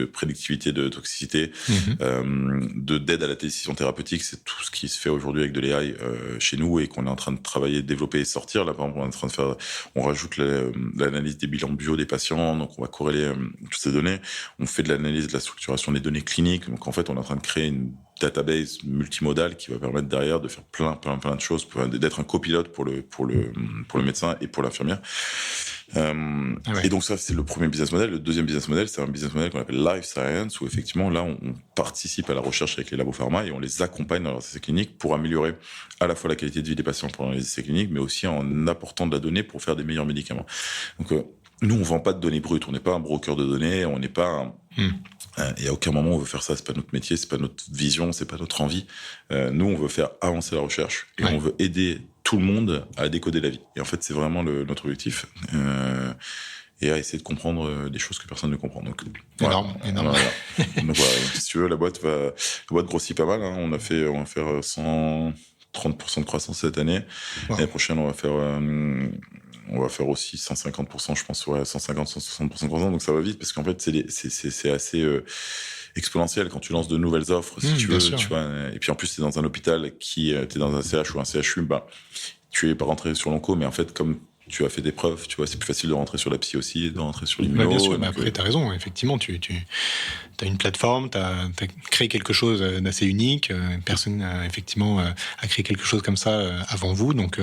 prédictivité, de toxicité, d'aide à la décision thérapeutique, c'est tout ce qui se fait aujourd'hui avec de l'AI chez nous et qu'on est en train de travailler, développer et sortir. Là, par exemple, on rajoute l'analyse des bilans bio des patients, donc on va corréler toutes ces données. On fait de l'analyse de la structuration des données cliniques. Donc en fait, on est en train de créer une database multimodale qui va permettre derrière de faire plein de choses, d'être un copilote pour le médecin et pour l'infirmière. Et donc ça, c'est le premier business model. Le deuxième business model, c'est un business model qu'on appelle Life Science, où effectivement, là, on participe à la recherche avec les labos pharma et on les accompagne dans leurs essais cliniques pour améliorer à la fois la qualité de vie des patients pendant les essais cliniques, mais aussi en apportant de la donnée pour faire des meilleurs médicaments. Donc, nous, on vend pas de données brutes. On n'est pas un broker de données. On n'est pas et à aucun moment on veut faire ça. C'est pas notre métier, c'est pas notre vision, c'est pas notre envie. Nous, on veut faire avancer la recherche et on veut aider tout le monde à décoder la vie. Et en fait, c'est vraiment notre objectif. et à essayer de comprendre des choses que personne ne comprend. Donc, énorme. Donc, voilà, si tu veux, la boîte grossit pas mal. Hein. On va faire 130% de croissance cette année. Wow. L'année prochaine, on va faire aussi 150%, je pense, 150, 160% de croissance. Donc ça va vite parce qu'en fait, c'est assez exponentiel quand tu lances de nouvelles offres, si tu veux. Tu vois. Et puis en plus, t'es dans un hôpital t'es dans un CH ou un CHU, tu es pas rentré sur l'onco, mais en fait, comme tu as fait des preuves, tu vois, c'est plus facile de rentrer sur la psy aussi, de rentrer sur l'immuno. Bien sûr, après, tu as raison, effectivement, tu as une plateforme, tu as créé quelque chose d'assez unique, personne, effectivement, a créé quelque chose comme ça avant vous, donc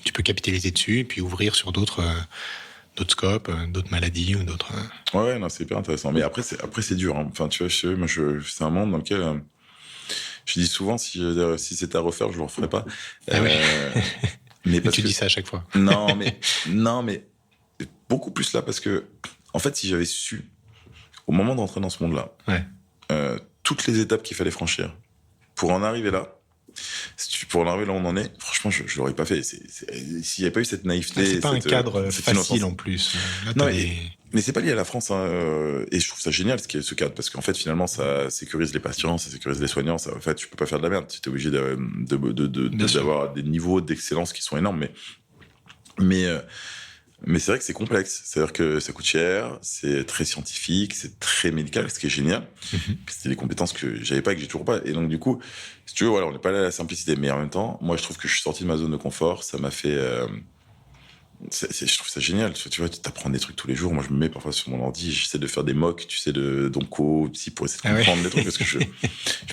tu peux capitaliser dessus et puis ouvrir sur d'autres scopes, d'autres maladies ou d'autres... Ouais, non, c'est hyper intéressant. Mais après, c'est dur. Hein. Enfin, tu vois, c'est un monde dans lequel... je dis souvent, si c'était à refaire, je le referais pas. Ah oui. Mais tu dis ça à chaque fois. Non, mais beaucoup plus là, parce que, en fait, si j'avais su, au moment d'entrer dans ce monde-là, toutes les étapes qu'il fallait franchir pour en arriver là, pour en arriver là où on en est, franchement, je l'aurais pas fait. S'il n'y avait pas eu cette naïveté... c'est pas un cadre facile en plus. Là, non, mais c'est pas lié à la France, hein, et je trouve ça génial ce cadre, parce qu'en fait, finalement, ça sécurise les patients, ça sécurise les soignants, en fait, tu peux pas faire de la merde, tu es obligé d'avoir des niveaux d'excellence qui sont énormes, mais c'est vrai que c'est complexe, c'est-à-dire que ça coûte cher, c'est très scientifique, c'est très médical, ce qui est génial. C'était des compétences que j'avais pas et que j'ai toujours pas, et donc du coup, si tu veux, voilà, on n'est pas là à la simplicité, mais en même temps, moi, je trouve que je suis sorti de ma zone de confort, ça m'a fait... je trouve ça génial, tu vois, tu t'apprends des trucs tous les jours. Moi, je me mets parfois sur mon ordi, j'essaie de faire des mocks, tu sais, d'onco, psy, pour essayer de comprendre des trucs, parce que je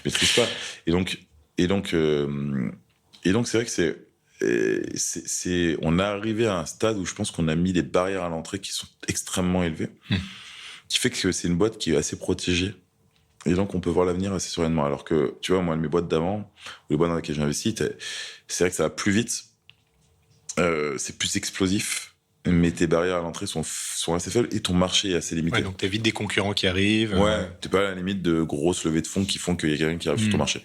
maîtrise pas. Et donc, c'est vrai que on est arrivé à un stade où je pense qu'on a mis des barrières à l'entrée qui sont extrêmement élevées, qui fait que c'est une boîte qui est assez protégée. Et donc, on peut voir l'avenir assez sereinement. Alors que, tu vois, moi, mes boîtes d'avant, ou les boîtes dans lesquelles j'ai investi, c'est vrai que ça va plus vite. C'est plus explosif, mais tes barrières à l'entrée sont assez faibles et ton marché est assez limité. Ouais, donc t'évites des concurrents qui arrivent. Ouais, t'es pas à la limite de grosses levées de fonds qui font qu'il y a quelqu'un qui arrive sur ton marché.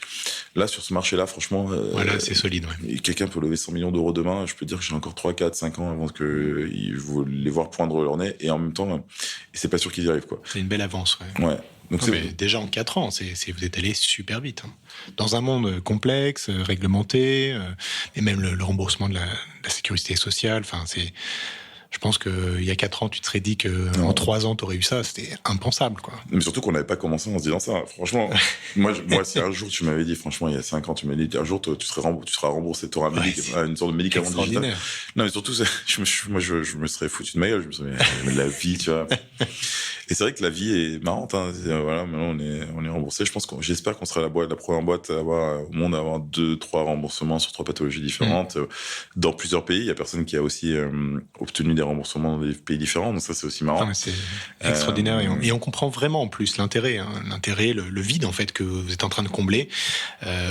Là, sur ce marché-là, franchement... voilà, c'est solide, ouais. Quelqu'un peut lever 100 millions d'euros demain, je peux te dire que j'ai encore 3, 4, 5 ans avant que les voir poindre leur nez, et en même temps, c'est pas sûr qu'ils y arrivent, quoi. C'est une belle avance, ouais. Ouais. Donc mais déjà en 4 ans, vous êtes allé super vite. Hein. Dans un monde complexe, réglementé, et même le remboursement de la sécurité sociale, je pense qu'il y a 4 ans, tu te serais dit qu'en 3 ans, tu aurais eu ça. C'était impensable, quoi. Mais surtout qu'on n'avait pas commencé en se disant ça. Franchement, moi, si un jour tu m'avais dit, franchement, il y a 5 ans, tu m'avais dit, un jour, tu seras remboursé, tu auras une sorte de médicament digital. Non, mais surtout, je me serais foutu de ma gueule. Je me serais dit, mais la vie, tu vois. Et c'est vrai que la vie est marrante. Hein. Voilà, maintenant, on est remboursé. J'espère qu'on sera la première boîte au monde à avoir 2-3 remboursements sur 3 pathologies différentes. Dans plusieurs pays, il y a personne qui a aussi obtenu des remboursements dans des pays différents. Donc ça, c'est aussi marrant. C'est extraordinaire. Et on comprend vraiment en plus l'intérêt, le vide en fait que vous êtes en train de combler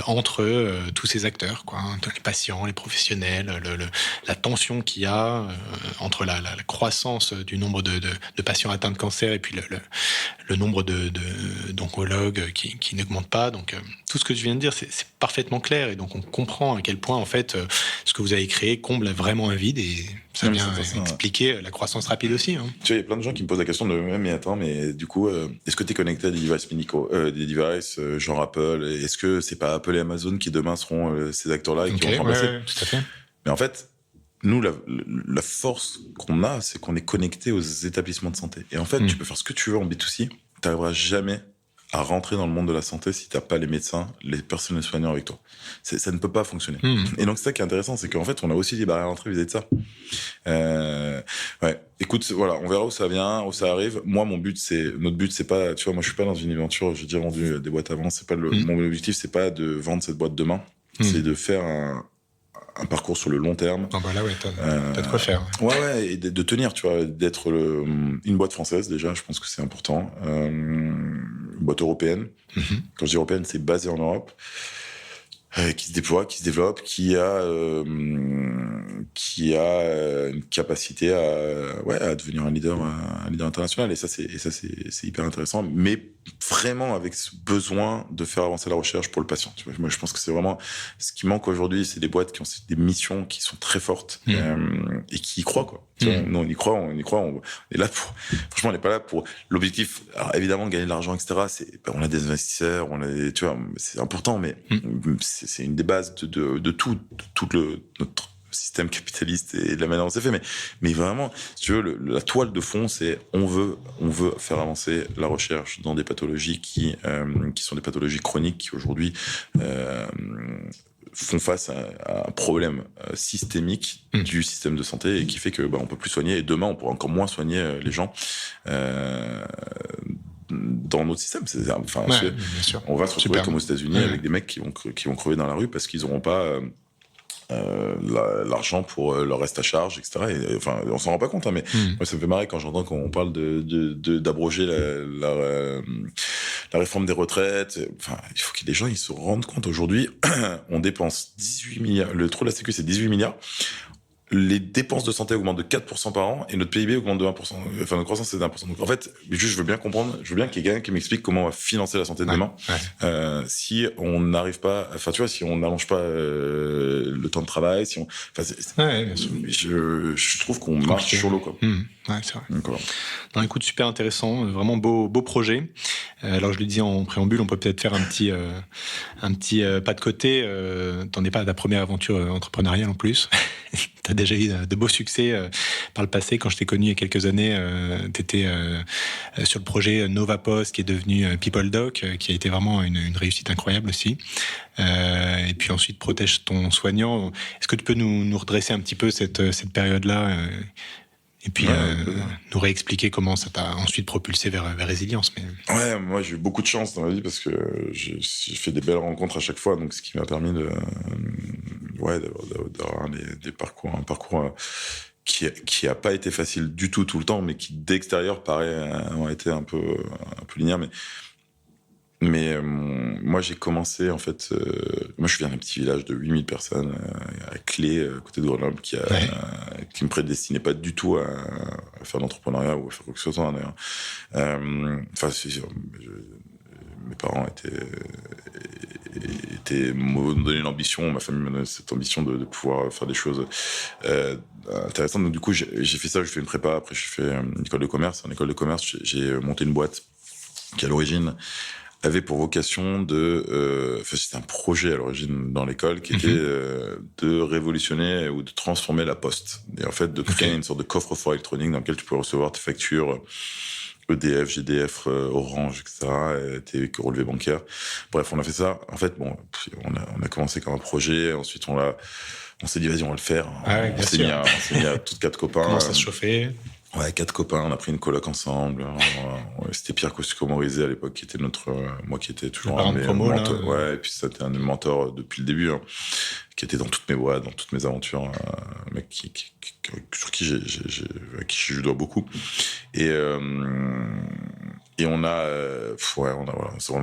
entre tous ces acteurs, quoi, entre les patients, les professionnels, la tension qu'il y a entre la croissance du nombre de patients atteints de cancer et puis le nombre d'oncologues qui n'augmente pas. Donc tout ce que je viens de dire, c'est parfaitement clair, et donc on comprend à quel point en fait ce que vous avez créé comble vraiment un vide, et ça vient expliquer la croissance rapide aussi. Hein. Tu vois, il y a plein de gens qui me posent la question de mais attends, mais du coup, est-ce que tu es connecté à des devices médicaux, des devices genre Apple? Est-ce que c'est pas Apple et Amazon qui demain seront ces acteurs-là et qui vont remplacer? Ouais, tout à fait. Mais en fait, nous, la force qu'on a, c'est qu'on est connecté aux établissements de santé. Et en fait, tu peux faire ce que tu veux en B2C, t'arriveras jamais à rentrer dans le monde de la santé si t'as pas les médecins, les personnels soignants avec toi. Ça ne peut pas fonctionner. Et donc, c'est ça qui est intéressant, c'est qu'en fait, on a aussi des barrières à l'entrée vis-à-vis de ça. Ouais. Écoute, voilà, on verra où ça vient, où ça arrive. Moi, notre but, c'est pas, tu vois, moi, je suis pas dans une aventure, j'ai déjà vendu des boîtes avant, c'est pas mon objectif, c'est pas de vendre cette boîte demain, c'est de faire un parcours sur le long terme. Ah bah là, ouais, t'as de quoi faire. Ouais, et de tenir, tu vois, d'être une boîte française, déjà, je pense que c'est important. Une boîte européenne. Quand je dis européenne, c'est basé en Europe. qui se déploie, qui se développe, qui a une capacité à devenir un leader international. Et ça c'est hyper intéressant, mais vraiment avec ce besoin de faire avancer la recherche pour le patient. Tu vois, moi je pense que c'est vraiment ce qui manque aujourd'hui, c'est des boîtes qui ont des missions qui sont très fortes et qui y croient, quoi. Nous on y croit, on est là pour, franchement on n'est pas là pour l'objectif. Alors évidemment gagner de l'argent, etc. On a des investisseurs, tu vois, c'est important, mais c'est une des bases de tout notre système capitaliste et de la manière dont c'est fait. Mais vraiment, si tu veux, la toile de fond, c'est on veut faire avancer la recherche dans des pathologies qui sont des pathologies chroniques qui aujourd'hui font face à un problème systémique du système de santé et qui fait que on peut plus soigner, et demain on pourra encore moins soigner les gens dans notre système. Bien sûr. On va se retrouver comme aux États-Unis avec des mecs qui vont crever dans la rue parce qu'ils n'auront pas l'argent pour leur reste à charge, etc. Et, on s'en rend pas compte, mais moi, ça me fait marrer quand j'entends qu'on parle d'abroger la réforme des retraites. Il faut que les gens ils se rendent compte. Aujourd'hui, on dépense 18 milliards. Le trou de la Sécu, c'est 18 milliards. Les dépenses de santé augmentent de 4% par an et notre PIB augmente de 1%. Enfin, notre croissance, c'est de 1%. Donc, en fait, juste, je veux bien comprendre, je veux bien qu'il y ait quelqu'un qui m'explique comment on va financer la santé de demain. Si on n'arrive pas, si on n'allonge pas le temps de travail, bien sûr. Je trouve qu'on marche sur l'eau, quoi. C'est vrai. Donc, voilà. Non, écoute, super intéressant, vraiment beau projet. Alors, je le disais en préambule, on peut peut-être faire un petit pas de côté. T'en es pas à ta première aventure entrepreneuriale en plus. T'as déjà eu de beaux succès par le passé. Quand je t'ai connu il y a quelques années, t'étais sur le projet NovaPost qui est devenu PeopleDoc, qui a été vraiment une réussite incroyable aussi. Et puis ensuite, Protège ton soignant. Est-ce que tu peux nous redresser un petit peu cette période-là et puis nous réexpliquer comment ça t'a ensuite propulsé vers Résilience. Ouais, moi j'ai eu beaucoup de chance dans ma vie parce que j'ai fait des belles rencontres à chaque fois, donc ce qui m'a permis d'avoir un parcours qui a pas été facile du tout le temps, mais qui d'extérieur paraît avoir été un peu linéaire, mais moi j'ai commencé en fait moi je viens d'un petit village de 8000 personnes à Clé, à côté de Grenoble, qui me prédestinait pas du tout à faire de l'entrepreneuriat ou à faire quoi que ce soit d'ailleurs. Mes parents m'ont donné une ambition, ma famille m'a donné cette ambition de pouvoir faire des choses intéressantes. Donc du coup j'ai fait ça, j'ai fait une prépa, après j'ai fait une école de commerce. En école de commerce j'ai monté une boîte qui à l'origine avait pour vocation c'était un projet à l'origine dans l'école qui était de révolutionner ou de transformer la poste. Et en fait, de créer une sorte de coffre-fort électronique dans lequel tu pouvais recevoir tes factures EDF, GDF, Orange, etc., tes relevés bancaires. Bref, on a fait ça. En fait, on a commencé comme un projet. Ensuite, on s'est dit, vas-y, on va le faire. On s'est mis à tous 4 copains. Comment ça se chauffait? Ouais, 4 copains, on a pris une coloc ensemble. C'était Pierre Costuco-Morizet à l'époque qui était moi qui était toujours un de mes mentors. Ouais, et puis c'était un de mes mentors depuis le début, qui était dans toutes mes boîtes, dans toutes mes aventures, un mec sur qui je lui dois beaucoup. Et on a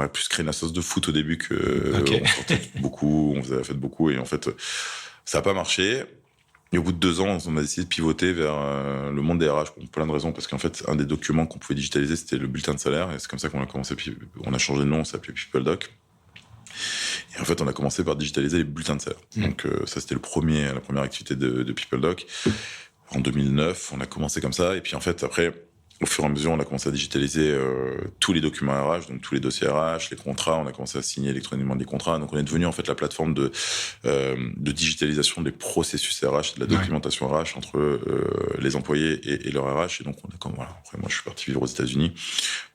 plus créé la sauce de foot au début que on sortait beaucoup, on faisait la fête beaucoup, et en fait ça a pas marché. Et au bout de 2 ans, on a décidé de pivoter vers le monde des RH pour plein de raisons, parce qu'en fait, un des documents qu'on pouvait digitaliser, c'était le bulletin de salaire, et c'est comme ça qu'on a commencé. On a changé de nom, on s'appelait PeopleDoc. Et en fait, on a commencé par digitaliser les bulletins de salaire. Donc ça, c'était la première activité de PeopleDoc. En 2009, on a commencé comme ça, et puis en fait, après, au fur et à mesure, on a commencé à digitaliser tous les documents RH, donc tous les dossiers RH, les contrats. On a commencé à signer électroniquement des contrats. Donc, on est devenu en fait la plateforme de digitalisation des processus RH, de la documentation RH entre les employés et leur RH. Et donc, après, moi, je suis parti vivre aux États-Unis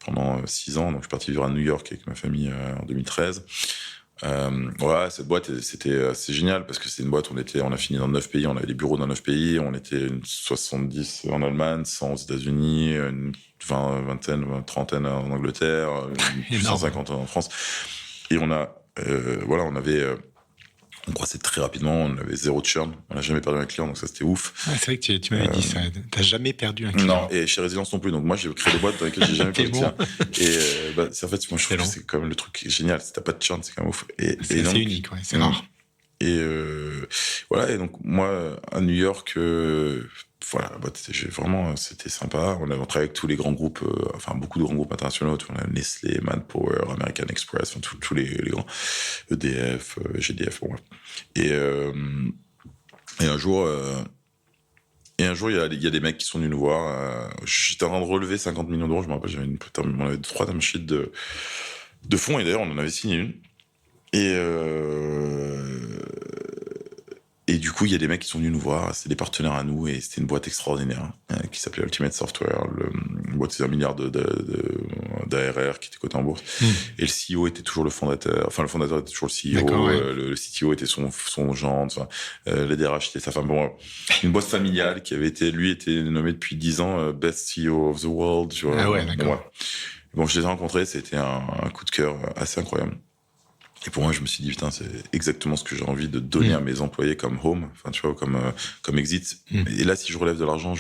pendant 6 ans. Donc, je suis parti vivre à New York avec ma famille en 2013. Cette boîte, c'est génial parce que c'est une boîte où on a fini dans 9 pays, on avait des bureaux dans 9 pays, on était une 70 en Allemagne, 100 aux États-Unis, une trentaine en Angleterre, 150 en France. Et on avait On croissait très rapidement, on avait 0 churn, on n'a jamais perdu un client, donc ça c'était ouf. Ah, c'est vrai que tu m'avais dit ça, t'as jamais perdu un client. Non, et chez Résidence non plus, donc moi j'ai créé des boîtes dans lesquelles j'ai jamais perdu de client. Et c'est en fait, moi je trouve que c'est quand même le truc génial, si t'as pas de churn, c'est quand même ouf. C'est unique, ouais, c'est rare. Et voilà, et donc moi à New York, voilà, c'était sympa. On travaillé avec tous les grands groupes, enfin beaucoup de grands groupes internationaux. On a Nestlé, Manpower, American Express, enfin, tous les grands EDF, GDF, bon, bref. Et un jour, il y a des mecs qui sont venus nous voir. J'étais en train de relever 50 millions d'euros. Je me rappelle, on avait 3 term sheets de fonds, et d'ailleurs on en avait signé une. Et du coup, il y a des mecs qui sont venus nous voir, c'est des partenaires à nous, et c'était une boîte extraordinaire qui s'appelait Ultimate Software, une boîte de 1 milliard d'ARR qui était cotée en bourse. Et le CEO était toujours le fondateur, enfin le fondateur était toujours le CEO, ouais. Le CTO était son gendre, enfin, le DRH était sa femme. Bon, une boîte familiale qui était nommé depuis 10 ans Best CEO of the World. Tu vois, ah ouais, d'accord. Bon, je les ai rencontrés, c'était un coup de cœur assez incroyable. Et pour moi, je me suis dit, putain, c'est exactement ce que j'ai envie de donner à mes employés comme home, enfin, tu vois, comme exit. Et là, si je relève de l'argent,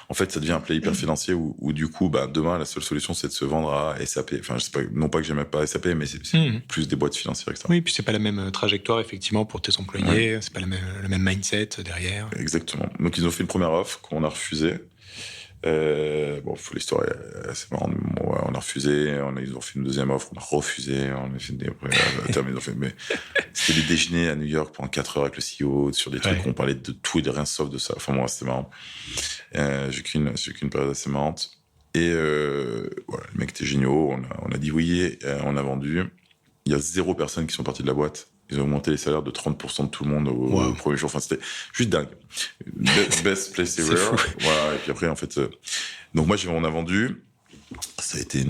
en fait, ça devient un play hyper financier où du coup, demain, la seule solution, c'est de se vendre à SAP. Enfin, je sais pas, non pas que j'aimais pas SAP, mais c'est plus des boîtes financières, etc. Oui, puis c'est pas la même trajectoire, effectivement, pour tes employés. Ouais. C'est pas le même mindset derrière. Exactement. Donc, ils ont fait une première offre qu'on a refusée. L'histoire est assez marrante. On a refusé, ils ont fait une deuxième offre, on a refusé, on a fait mais c'était des déjeuners à New York pendant 4 heures avec le CEO sur des trucs où on parlait de tout et de rien sauf de ça. Enfin, moi, c'était marrant. J'ai qu'une période assez marrante. Et voilà, les mecs étaient géniaux, on a dit oui, et on a vendu. Il y a 0 personnes qui sont parties de la boîte. Ils ont augmenté les salaires de 30% de tout le monde au premier jour. Enfin, c'était juste dingue. Best place ever. Voilà. Et puis après, en fait, donc moi, on a vendu. Ça a été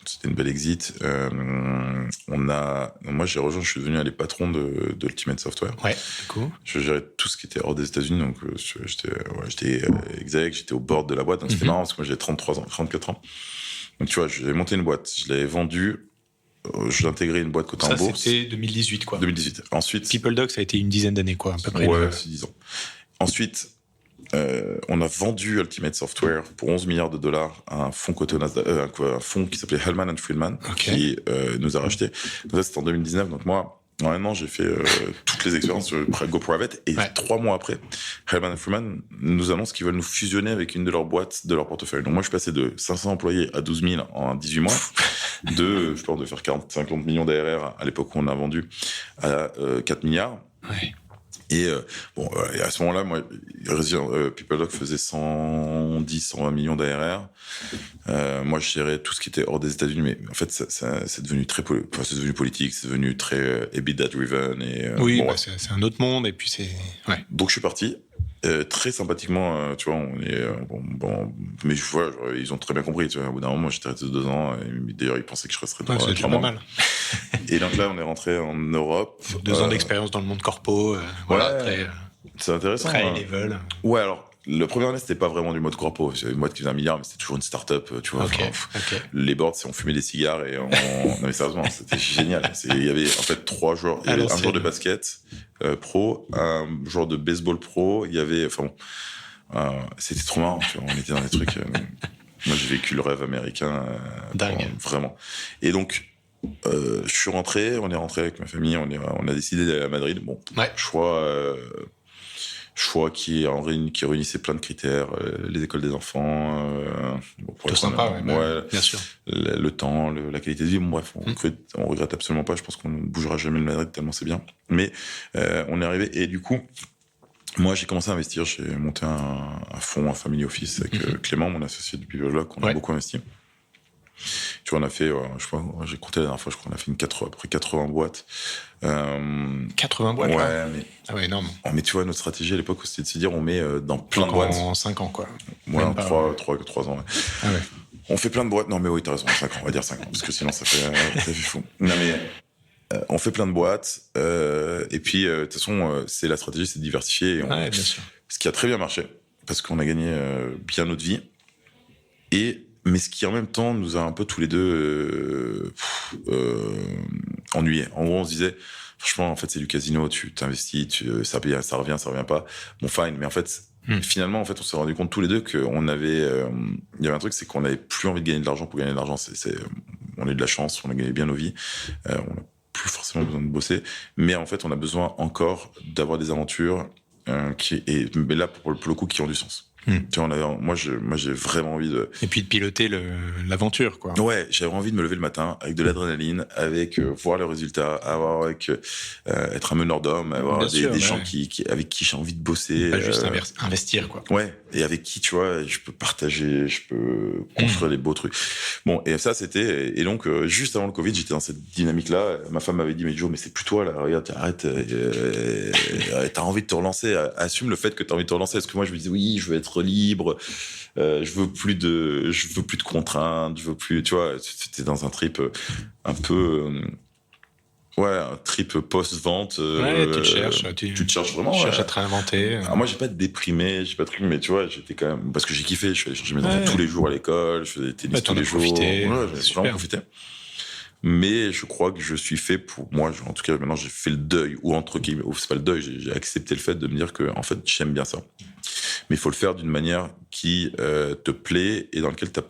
c'était une belle exit. Moi, j'ai rejoint, je suis devenu un des patrons de Ultimate Software. Ouais, cool. Je gérais tout ce qui était hors des États-Unis. Donc, j'étais exec, j'étais au board de la boîte. Donc, c'était marrant parce que moi, j'avais 34 ans. Donc, tu vois, j'avais monté une boîte. Je l'avais vendue. J'ai intégré une boîte cotée en bourse. Ça, c'était 2018, quoi. 2018. Ensuite. PeopleDoc, ça a été une dizaine d'années, quoi, à peu près. Ouais, c'est 10 ans. Ensuite, on a vendu Ultimate Software pour 11 milliards de dollars à un fonds coté au Nasdaq, un fonds qui s'appelait Hellman & Friedman, qui nous a racheté. Donc ça, c'était en 2019. Donc moi, en un an, j'ai fait toutes les expériences sur Go Private. Et 3 mois après, Hellman & Friedman nous annonce qu'ils veulent nous fusionner avec une de leurs boîtes de leur portefeuille. Donc moi, je suis passé de 500 employés à 12 000 en 18 mois. Je pense de faire 50 millions d'ARR à l'époque où on a vendu à 4 milliards. Ouais. Et et à ce moment-là, moi, PeopleDoc faisait 120 millions d'ARR. Moi, je gérais tout ce qui était hors des États-Unis, mais en fait, c'est devenu c'est devenu politique, c'est devenu très EBITDA driven. C'est un autre monde, et puis c'est. Ouais. Donc, je suis parti. Très sympathiquement, tu vois, on est mais voilà, ils ont très bien compris, tu vois. Au bout d'un moment, moi, j'étais resté 2 ans, et d'ailleurs, ils pensaient que je resterais 3 mois. C'est pas mal. Et donc là, on est rentré en Europe. 2 ans d'expérience dans le monde corpo, c'est intéressant. Très high level. Ouais, alors, le premier année, c'était pas vraiment du mode corpo. C'était une boîte qui faisait 1 milliard, mais c'était toujours une start-up, tu vois. Les boards, on fumait des cigares et non, mais sérieusement, c'était génial. Il y avait, en fait, 3 joueurs. Il y avait un joueur de basket pro, un joueur de baseball pro. Il y avait, c'était trop marrant, tu vois. On était dans des trucs. Moi, j'ai vécu le rêve américain. Dingue. Vraiment. Et donc, je suis rentré, on est rentré avec ma famille, on a décidé d'aller à Madrid. Bon, choix qui réunissait plein de critères, les écoles des enfants, tout sympa, bien sûr. Le temps, la qualité de vie. Bon, bref, on regrette absolument pas. Je pense qu'on ne bougera jamais de Madrid tellement c'est bien. Mais on est arrivé et du coup, moi j'ai commencé à investir. J'ai monté un fonds, un family office avec Clément, mon associé du PeopleDoc. On a beaucoup investi. Tu vois, on a fait, je crois, j'ai compté la dernière fois, je crois qu'on a fait à peu près 80 boîtes. 80 boîtes, ouais, mais. Ah ouais, énorme. Mais tu vois, notre stratégie à l'époque, c'était de se dire, on met dans plein de boîtes. En 5 ans, quoi. Ouais, en 3 ans, ouais. Ah ouais. On fait plein de boîtes. Non, mais oui, t'as raison, 5 ans, on va dire 5 ans, parce que sinon, ça fait fou. Non, mais, on fait plein de boîtes, et puis, de toute façon, c'est la stratégie, c'est de diversifier. Et bien sûr. Ce qui a très bien marché, parce qu'on a gagné bien notre vie. Et mais ce qui en même temps nous a un peu tous les deux ennuyés. En gros, on se disait, franchement, en fait, c'est du casino, tu t'investis, ça revient pas. Bon, fine, mais en fait, finalement, en fait, on s'est rendu compte tous les deux qu'on avait, il y avait un truc, c'est qu'on n'avait plus envie de gagner de l'argent pour gagner de l'argent. On a eu de la chance, on a gagné bien nos vies, on n'a plus forcément besoin de bosser, mais en fait, on a besoin encore d'avoir des aventures mais là, pour le coup, qui ont du sens. Tu vois, moi, j'ai vraiment envie de... Et puis de piloter l'aventure, quoi. Ouais, j'avais envie de me lever le matin avec de l'adrénaline, avec voir le résultat, être un meneur d'hommes, avoir des gens avec qui j'ai envie de bosser. Pas juste investir, quoi. Ouais, et avec qui, tu vois, je peux partager, je peux construire des beaux trucs. Bon, et ça, c'était... Et donc, juste avant le Covid, j'étais dans cette dynamique-là. Ma femme m'avait dit, mais Joe, mais c'est plus toi, là, regarde, arrête, t'as envie de te relancer, assume le fait que t'as envie de te relancer. Parce que moi, je me disais, oui, je veux être libre, je veux plus de contraintes, je veux plus, tu vois, c'était dans un trip un peu un trip post-vente. Ouais, tu te cherches, tu te cherches vraiment. Tu cherches à te réinventer. Alors moi, j'ai pas déprimé, j'ai pas de truc, mais tu vois, j'étais quand même, parce que j'ai kiffé, je faisais chercher mes enfants tous les jours à l'école, je faisais des tennis tous les jours. J'ai vraiment profité. Mais je crois que je suis fait pour moi, en tout cas, maintenant, j'ai fait le deuil, ou entre guillemets, c'est pas le deuil, j'ai accepté le fait de me dire que, en fait, j'aime bien ça. Mais il faut le faire d'une manière qui te plaît et dans laquelle t'as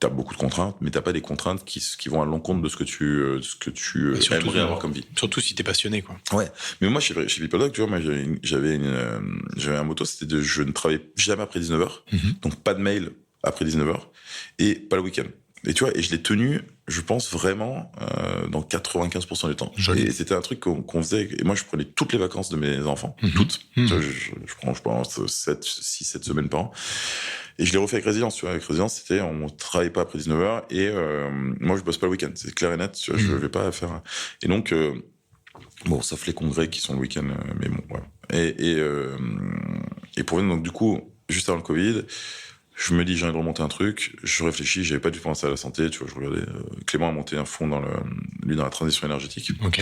beaucoup de contraintes, mais t'as pas des contraintes qui vont à l'encontre de ce que tu aimerais avoir comme vie. Surtout si t'es passionné, quoi. Ouais. Mais moi, chez PeopleDoc, tu vois, moi, j'avais un motto, c'était je ne travaillais jamais après 19h. Donc, pas de mail après 19h et pas le week-end. Et tu vois, et je l'ai tenu, je pense vraiment, dans 95% du temps. Joli. Et c'était un truc qu'on faisait. Et moi, je prenais toutes les vacances de mes enfants, toutes. Tu vois, je prends, je pense, 7 semaines par an. Et je l'ai refait avec Résilience, tu vois. Avec Résilience, c'était, on travaillait pas après 19h et, moi, je bosse pas le week-end. C'est clair et net, tu vois, je vais pas faire. Et donc, bon, sauf les congrès qui sont le week-end, mais bon, voilà. Et pour donc, du coup, juste avant le Covid, je me dis, j'ai envie de remonter un truc. Je réfléchis, j'avais pas du tout pensé à la santé. Tu vois, je regardais. Clément a monté un fonds dans la transition énergétique. Ok.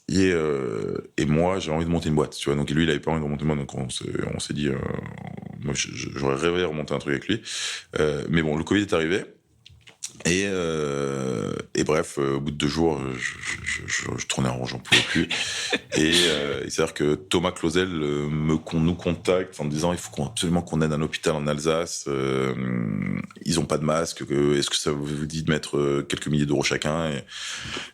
Et moi, j'avais envie de monter une boîte. Tu vois, donc lui, il avait pas envie de remonter une boîte. Donc on s'est dit, moi, j'aurais rêvé de remonter un truc avec lui. Mais bon, le Covid est arrivé. Et bref, au bout de 2 jours, je tournais en rond, j'en pouvais plus. Et c'est-à-dire que Thomas Clausel nous contacte en me disant il faut absolument qu'on aide un hôpital en Alsace. Ils ont pas de masque. Est-ce que ça vous dit de mettre quelques milliers d'euros chacun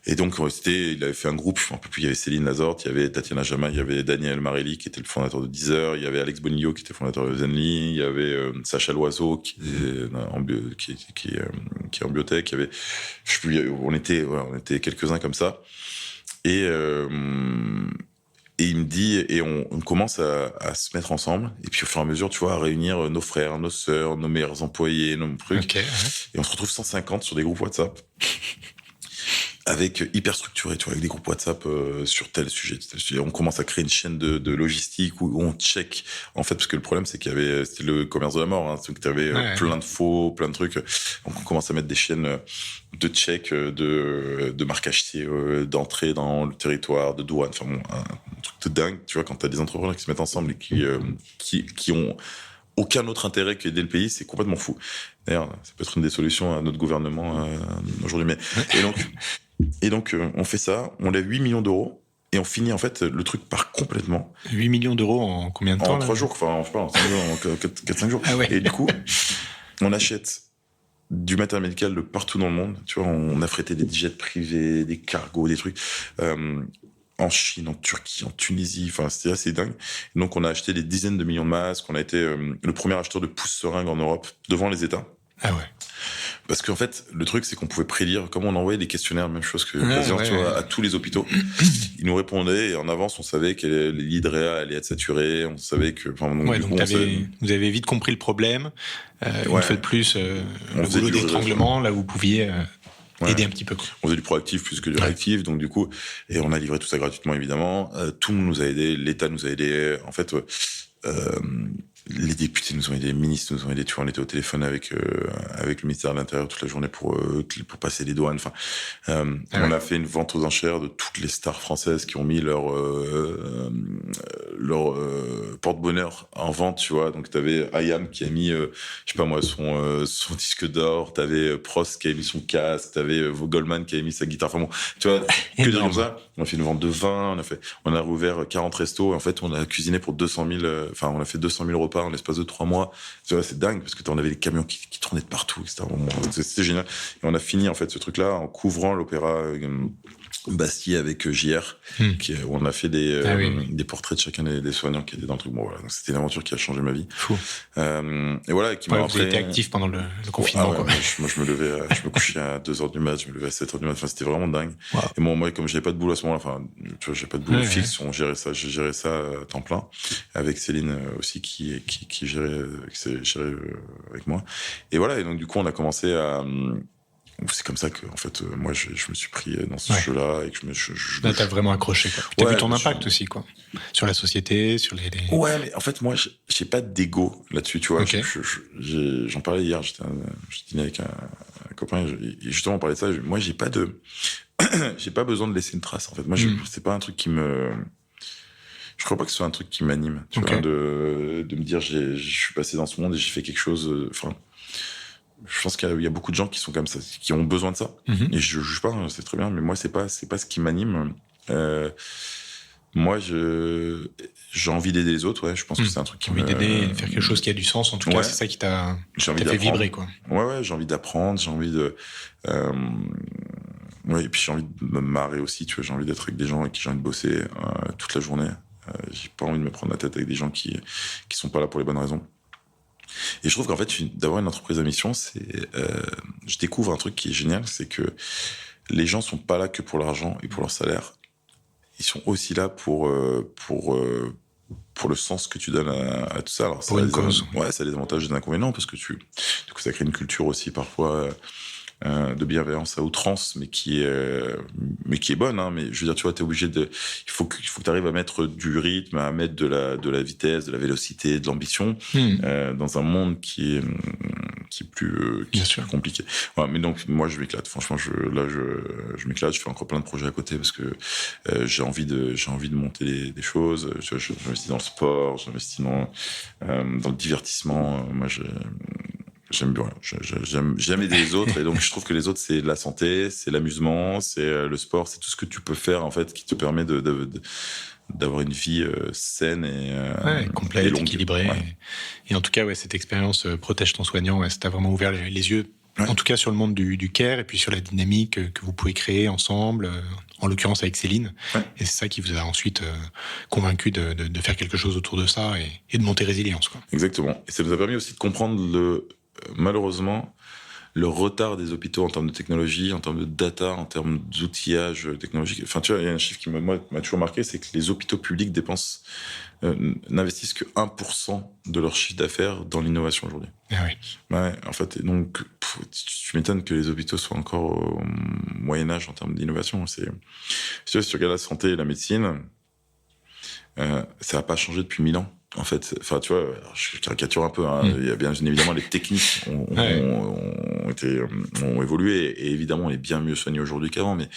et donc il avait fait un groupe. Je me rappelle plus. Il y avait Céline Lazorte, il y avait Tatiana Jama, il y avait Daniel Marelli qui était le fondateur de Deezer, il y avait Alex Bonillo qui était fondateur de Zenly, il y avait Sacha Loiseau qui est en biotech. Il y avait, on était quelques-uns comme ça. Et il me dit, et on commence à se mettre ensemble. Et puis au fur et à mesure, tu vois, à réunir nos frères, nos sœurs, nos meilleurs employés, nos trucs. Okay. Et on se retrouve 150 sur des groupes WhatsApp. Avec hyper structuré, tu vois, avec des groupes WhatsApp sur tel sujet. On commence à créer une chaîne de logistique où on check. En fait, parce que le problème, c'est c'était le commerce de la mort. Donc, tu avais plein de faux, plein de trucs. Donc, on commence à mettre des chaînes de check, de marquage d'entrée dans le territoire, de douane. Enfin bon, un truc de dingue. Tu vois, quand tu as des entrepreneurs qui se mettent ensemble et qui ont aucun autre intérêt qu'aider le pays, c'est complètement fou. D'ailleurs, ça peut être une des solutions à notre gouvernement aujourd'hui. Et donc, on fait ça, on lève 8 millions d'euros, et on finit, en fait, le truc part complètement. 8 millions d'euros en combien de temps? En 3 jours, enfin, je sais pas, en 4-5 jours. Ah ouais. Et du coup, on achète du matériel médical de partout dans le monde. Tu vois, on a frété des jets privés, des cargos, des trucs. En Chine, en Turquie, en Tunisie, enfin c'était assez dingue. Et donc on a acheté des dizaines de millions de masques, on a été le premier acheteur de pousse-seringues en Europe devant les États. Ah ouais. Parce qu'en fait, le truc c'est qu'on pouvait prédire, comme on envoyait des questionnaires, même chose que tu vois, à tous les hôpitaux, ils nous répondaient et en avance on savait que les lits de réa allaient être saturés, on savait que... vous avez vite compris le problème, une fois de plus, le goulot d'étranglement, là où vous pouviez... aider un petit peu. On faisait du proactif plus que du réactif, donc du coup, et on a livré tout ça gratuitement évidemment. Tout le monde nous a aidés, l'État nous a aidés. En fait, les députés nous ont aidés, les ministres nous ont aidés. Tu vois, on était au téléphone avec le ministère de l'Intérieur toute la journée pour passer les douanes. Enfin, on a fait une vente aux enchères de toutes les stars françaises qui ont mis leur leur porte-bonheur en vente, tu vois. Donc, t'avais IAM qui a mis, je sais pas moi, son disque d'or, t'avais Prost qui a mis son casque, t'avais Goldman qui a mis sa guitare. Enfin bon, tu vois, que dire comme ça. On a fait une vente de vin, on a rouvert 40 restos. En fait, on a cuisiné pour 200 000, on a fait 200 000 repas en l'espace de 3 mois. Tu vois, c'est dingue parce que t'en avais les camions qui tournaient de partout, etc. Bon, c'était génial. Et on a fini, en fait, ce truc-là en couvrant l'opéra Bastille avec JR, où on a fait des portraits de chacun des soignants qui étaient dans le truc. Bon, voilà. Donc, c'était une aventure qui a changé ma vie. Fou. Et voilà, qui m'a vous après... été actif pendant le confinement. Ouais, quoi. Moi, je me levais, je me couchais à 2h du mat, je me levais à 7h du mat. Enfin, c'était vraiment dingue. Wow. Et bon, moi, comme j'avais pas de boulot à ce moment-là, tu vois, j'ai pas de boulot fixe, j'ai géré ça à temps plein. Avec Céline aussi, qui gérait avec moi. Et voilà. Et donc, du coup, on a commencé à, c'est comme ça que, en fait, moi, je me suis pris dans ce jeu-là et que Là, t'as vraiment accroché, quoi. T'as vu ton impact aussi, quoi. Sur la société, sur les... Ouais, mais en fait, moi, j'ai pas d'ego là-dessus, tu vois. Okay. J'en parlais hier, je dînais avec un copain et justement, on parlait de ça. Moi, j'ai pas besoin de laisser une trace, en fait. Moi, c'est pas un truc qui me... Je crois pas que ce soit un truc qui m'anime, tu vois, de me dire, je suis passé dans ce monde et j'ai fait quelque chose... je pense qu'il y a beaucoup de gens qui sont comme ça, qui ont besoin de ça. Et je juge pas, c'est très bien, mais moi, c'est pas ce qui m'anime. Moi, j'ai envie d'aider les autres, ouais. Je pense que c'est un truc qui envie d'aider, faire quelque chose qui a du sens. En tout cas, c'est ça qui t'a fait vibrer, quoi. Ouais, j'ai envie d'apprendre, j'ai envie de... et puis j'ai envie de me marrer aussi, tu vois. J'ai envie d'être avec des gens avec qui j'ai envie de bosser toute la journée. J'ai pas envie de me prendre la tête avec des gens qui sont pas là pour les bonnes raisons. Et je trouve qu'en fait, d'avoir une entreprise à mission, je découvre un truc qui est génial, c'est que les gens sont pas là que pour l'argent et pour leur salaire. Ils sont aussi là pour le sens que tu donnes à tout ça. Alors, pour une cause. Ça a des avantages et des inconvénients, parce que du coup, ça crée une culture aussi, parfois, de bienveillance à outrance, mais qui est bonne, hein. Mais je veux dire, tu vois, t'es obligé il faut que tu arrives à mettre du rythme, à mettre de la vitesse, de la vélocité, de l'ambition, dans un monde qui est plus compliqué. Voilà, mais donc, moi, je m'éclate. Franchement, je m'éclate. Je fais encore plein de projets à côté parce que j'ai envie de monter des choses. J'investis dans le sport, j'investis dans le divertissement. Moi, j'aime aider les autres, et donc je trouve que les autres, c'est la santé, c'est l'amusement, c'est le sport, c'est tout ce que tu peux faire, en fait, qui te permet d'avoir une vie saine et complète, et longue, équilibrée. Ouais. Et en tout cas, cette expérience Protège ton soignant, ça t'a vraiment ouvert les yeux, en tout cas sur le monde du care, et puis sur la dynamique que vous pouvez créer ensemble, en l'occurrence avec Céline. Et c'est ça qui vous a ensuite convaincu de faire quelque chose autour de ça et de monter Résilience, quoi. Exactement. Et ça nous a permis aussi de comprendre malheureusement, le retard des hôpitaux en termes de technologie, en termes de data, en termes d'outillage technologique. Enfin, tu vois, il y a un chiffre qui m'a toujours marqué, c'est que les hôpitaux publics n'investissent que 1% de leur chiffre d'affaires dans l'innovation aujourd'hui. Ah oui. Ouais, en fait, donc, tu m'étonnes que les hôpitaux soient encore au Moyen-Âge en termes d'innovation. Si tu regardes la santé et la médecine, ça n'a pas changé depuis 1000 ans. En fait, enfin, tu vois, je caricature un peu, hein. Il y a bien évidemment les techniques ont évolué, et évidemment on est bien mieux soigné aujourd'hui qu'avant, mais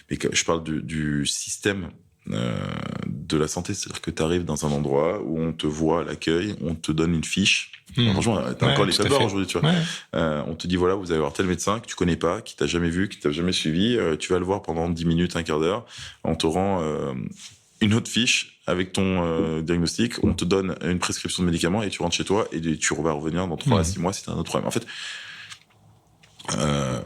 je parle du système de la santé, c'est-à-dire que tu arrives dans un endroit où on te voit à l'accueil, on te donne une fiche. Alors, franchement, t'as encore les feux d'or aujourd'hui, tu vois. On te dit, voilà, vous allez voir tel médecin que tu connais pas, qui t'a jamais vu, qui t'a jamais suivi, tu vas le voir pendant 10 minutes, un quart d'heure, on te rend une autre fiche avec ton diagnostic, on te donne une prescription de médicaments et tu rentres chez toi et tu vas revenir dans 3 à 6 mois si t'as un autre problème. En fait,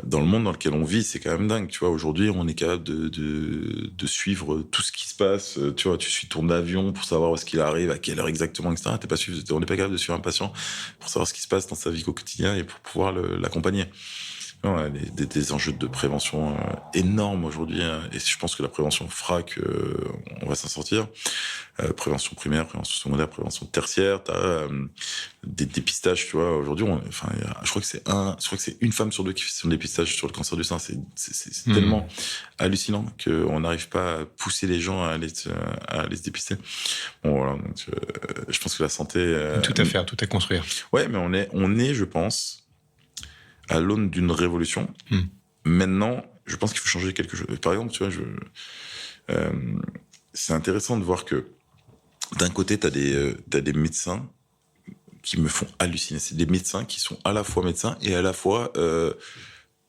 dans le monde dans lequel on vit, c'est quand même dingue. Tu vois, aujourd'hui, on est capable de suivre tout ce qui se passe. Tu vois, tu suis ton avion pour savoir où est-ce qu'il arrive, à quelle heure exactement, etc. On n'est pas capable de suivre un patient pour savoir ce qui se passe dans sa vie au quotidien et pour pouvoir l'accompagner. Non, des enjeux de prévention énormes aujourd'hui, hein, et je pense que la prévention fera qu'on va s'en sortir. Prévention primaire, prévention secondaire, prévention tertiaire, t'as des dépistages, tu vois. Aujourd'hui, je crois que c'est une femme sur 2 qui fait son dépistage sur le cancer du sein. C'est tellement hallucinant qu'on n'arrive pas à pousser les gens à aller se dépister. Bon, voilà. Donc, je pense que la santé, tout à faire, tout à construire. Ouais, mais on est, je pense, à l'aune d'une révolution. Maintenant, je pense qu'il faut changer quelque chose. Par exemple, tu vois, c'est intéressant de voir que d'un côté, t'as des médecins qui me font halluciner. C'est des médecins qui sont à la fois médecins et à la fois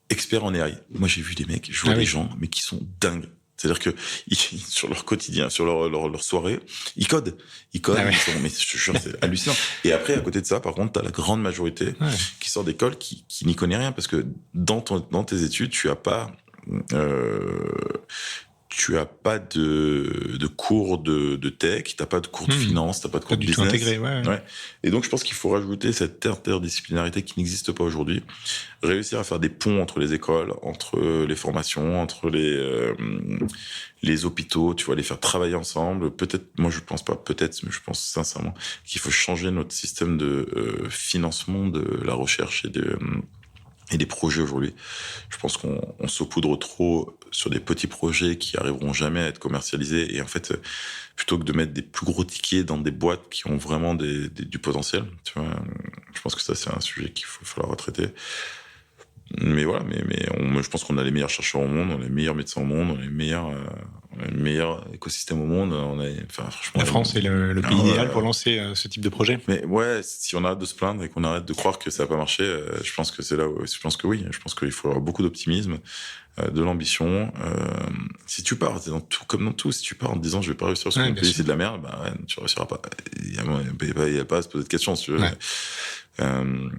experts en AI. Moi, j'ai vu des mecs, je vois des gens, mais qui sont dingues. C'est-à-dire que sur leur quotidien, sur leur soirée, ils codent. Mais je te jure, c'est hallucinant. Et après, à côté de ça, par contre, t'as la grande majorité qui sort d'école qui n'y connaît rien, parce que dans tes études, tu as pas de cours de tech, t'as pas de cours de finance, t'as pas de cours de business. Pas du tout intégré, ouais. Et donc, je pense qu'il faut rajouter cette interdisciplinarité qui n'existe pas aujourd'hui. Réussir à faire des ponts entre les écoles, entre les formations, entre les hôpitaux, tu vois, les faire travailler ensemble. Peut-être, moi je pense pas, peut-être, mais je pense sincèrement qu'il faut changer notre système de financement de la recherche et des projets aujourd'hui. Je pense qu'on saupoudre trop sur des petits projets qui arriveront jamais à être commercialisés. Et en fait, plutôt que de mettre des plus gros tickets dans des boîtes qui ont vraiment du potentiel, tu vois, je pense que ça, c'est un sujet qu'il faut falloir retraiter. Mais voilà, je pense qu'on a les meilleurs chercheurs au monde, on a les meilleurs médecins au monde, on a les meilleurs écosystèmes au monde. La France est le pays idéal pour lancer ce type de projet. Mais ouais, si on arrête de se plaindre et qu'on arrête de croire que ça va pas marcher, je pense que c'est là où, je pense que oui, je pense qu'il faut avoir beaucoup d'optimisme, de l'ambition. Si tu pars, c'est comme dans tout, si tu pars en te disant je vais pas réussir parce que mon pays c'est de la merde, tu réussiras pas. Il y a pas à se poser de questions, si tu veux.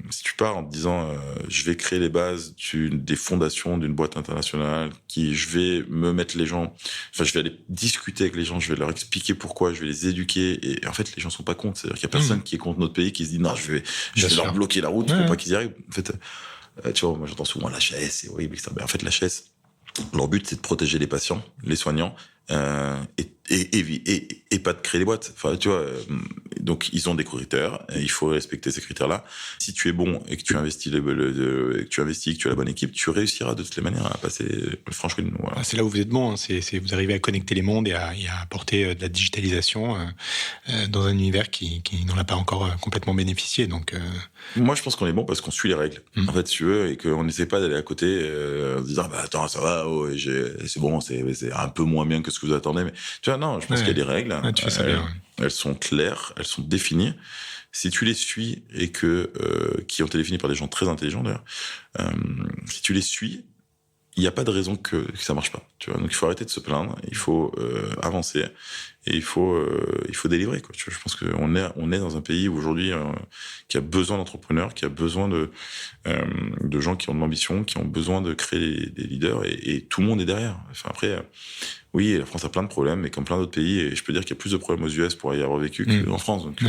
Si tu pars en te disant je vais créer les bases des fondations d'une boîte internationale, je vais me mettre les gens, je vais aller discuter avec les gens, je vais leur expliquer pourquoi, je vais les éduquer, et en fait les gens sont pas contre, c'est-à-dire qu'il y a personne qui est contre notre pays, qui se dit non, je vais leur bloquer la route pour pas qu'ils y arrivent. En fait, tu vois, moi j'entends souvent la HS, c'est horrible, etc. Mais en fait la HS, leur but c'est de protéger les patients, les soignants, et pas de créer des boîtes. Enfin, tu vois, donc ils ont des critères, et il faut respecter ces critères-là. Si tu es bon et que tu investis, que tu as la bonne équipe, tu réussiras de toutes les manières à passer franchement. Voilà. C'est là où vous êtes bon, hein. Vous arrivez à connecter les mondes et à apporter de la digitalisation dans un univers qui n'en a pas encore complètement bénéficié. Donc, moi, je pense qu'on est bon parce qu'on suit les règles. En fait, si tu veux, et qu'on n'essaie pas d'aller à côté en se disant attends, ça va, c'est bon, c'est un peu moins bien que ce que vous attendez, mais tu vois, non, je pense qu'il y a des règles. Tu fais ça bien, elles sont claires, elles sont définies. Si tu les suis et qui ont été définies par des gens très intelligents d'ailleurs, si tu les suis, il n'y a pas de raison que ça marche pas. Tu vois, donc il faut arrêter de se plaindre, il faut avancer et il faut délivrer, quoi. Tu vois, je pense qu'on est dans un pays aujourd'hui qui a besoin d'entrepreneurs, qui a besoin de gens qui ont de l'ambition, qui ont besoin de créer des leaders, et tout le monde est derrière. Enfin, après, oui, la France a plein de problèmes, mais comme plein d'autres pays, et je peux dire qu'il y a plus de problèmes aux US pour y avoir vécu qu'en France. Donc,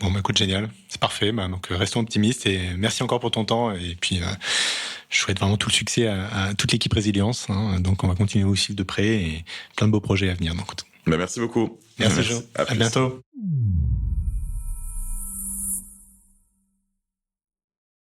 Bon, écoute, génial, c'est parfait. Donc restons optimistes et merci encore pour ton temps. Et puis, je souhaite vraiment tout le succès à toute l'équipe Résilience. Donc, on va continuer aussi de près et plein de beaux projets à venir. Donc, merci beaucoup. Merci, Jo. À bientôt.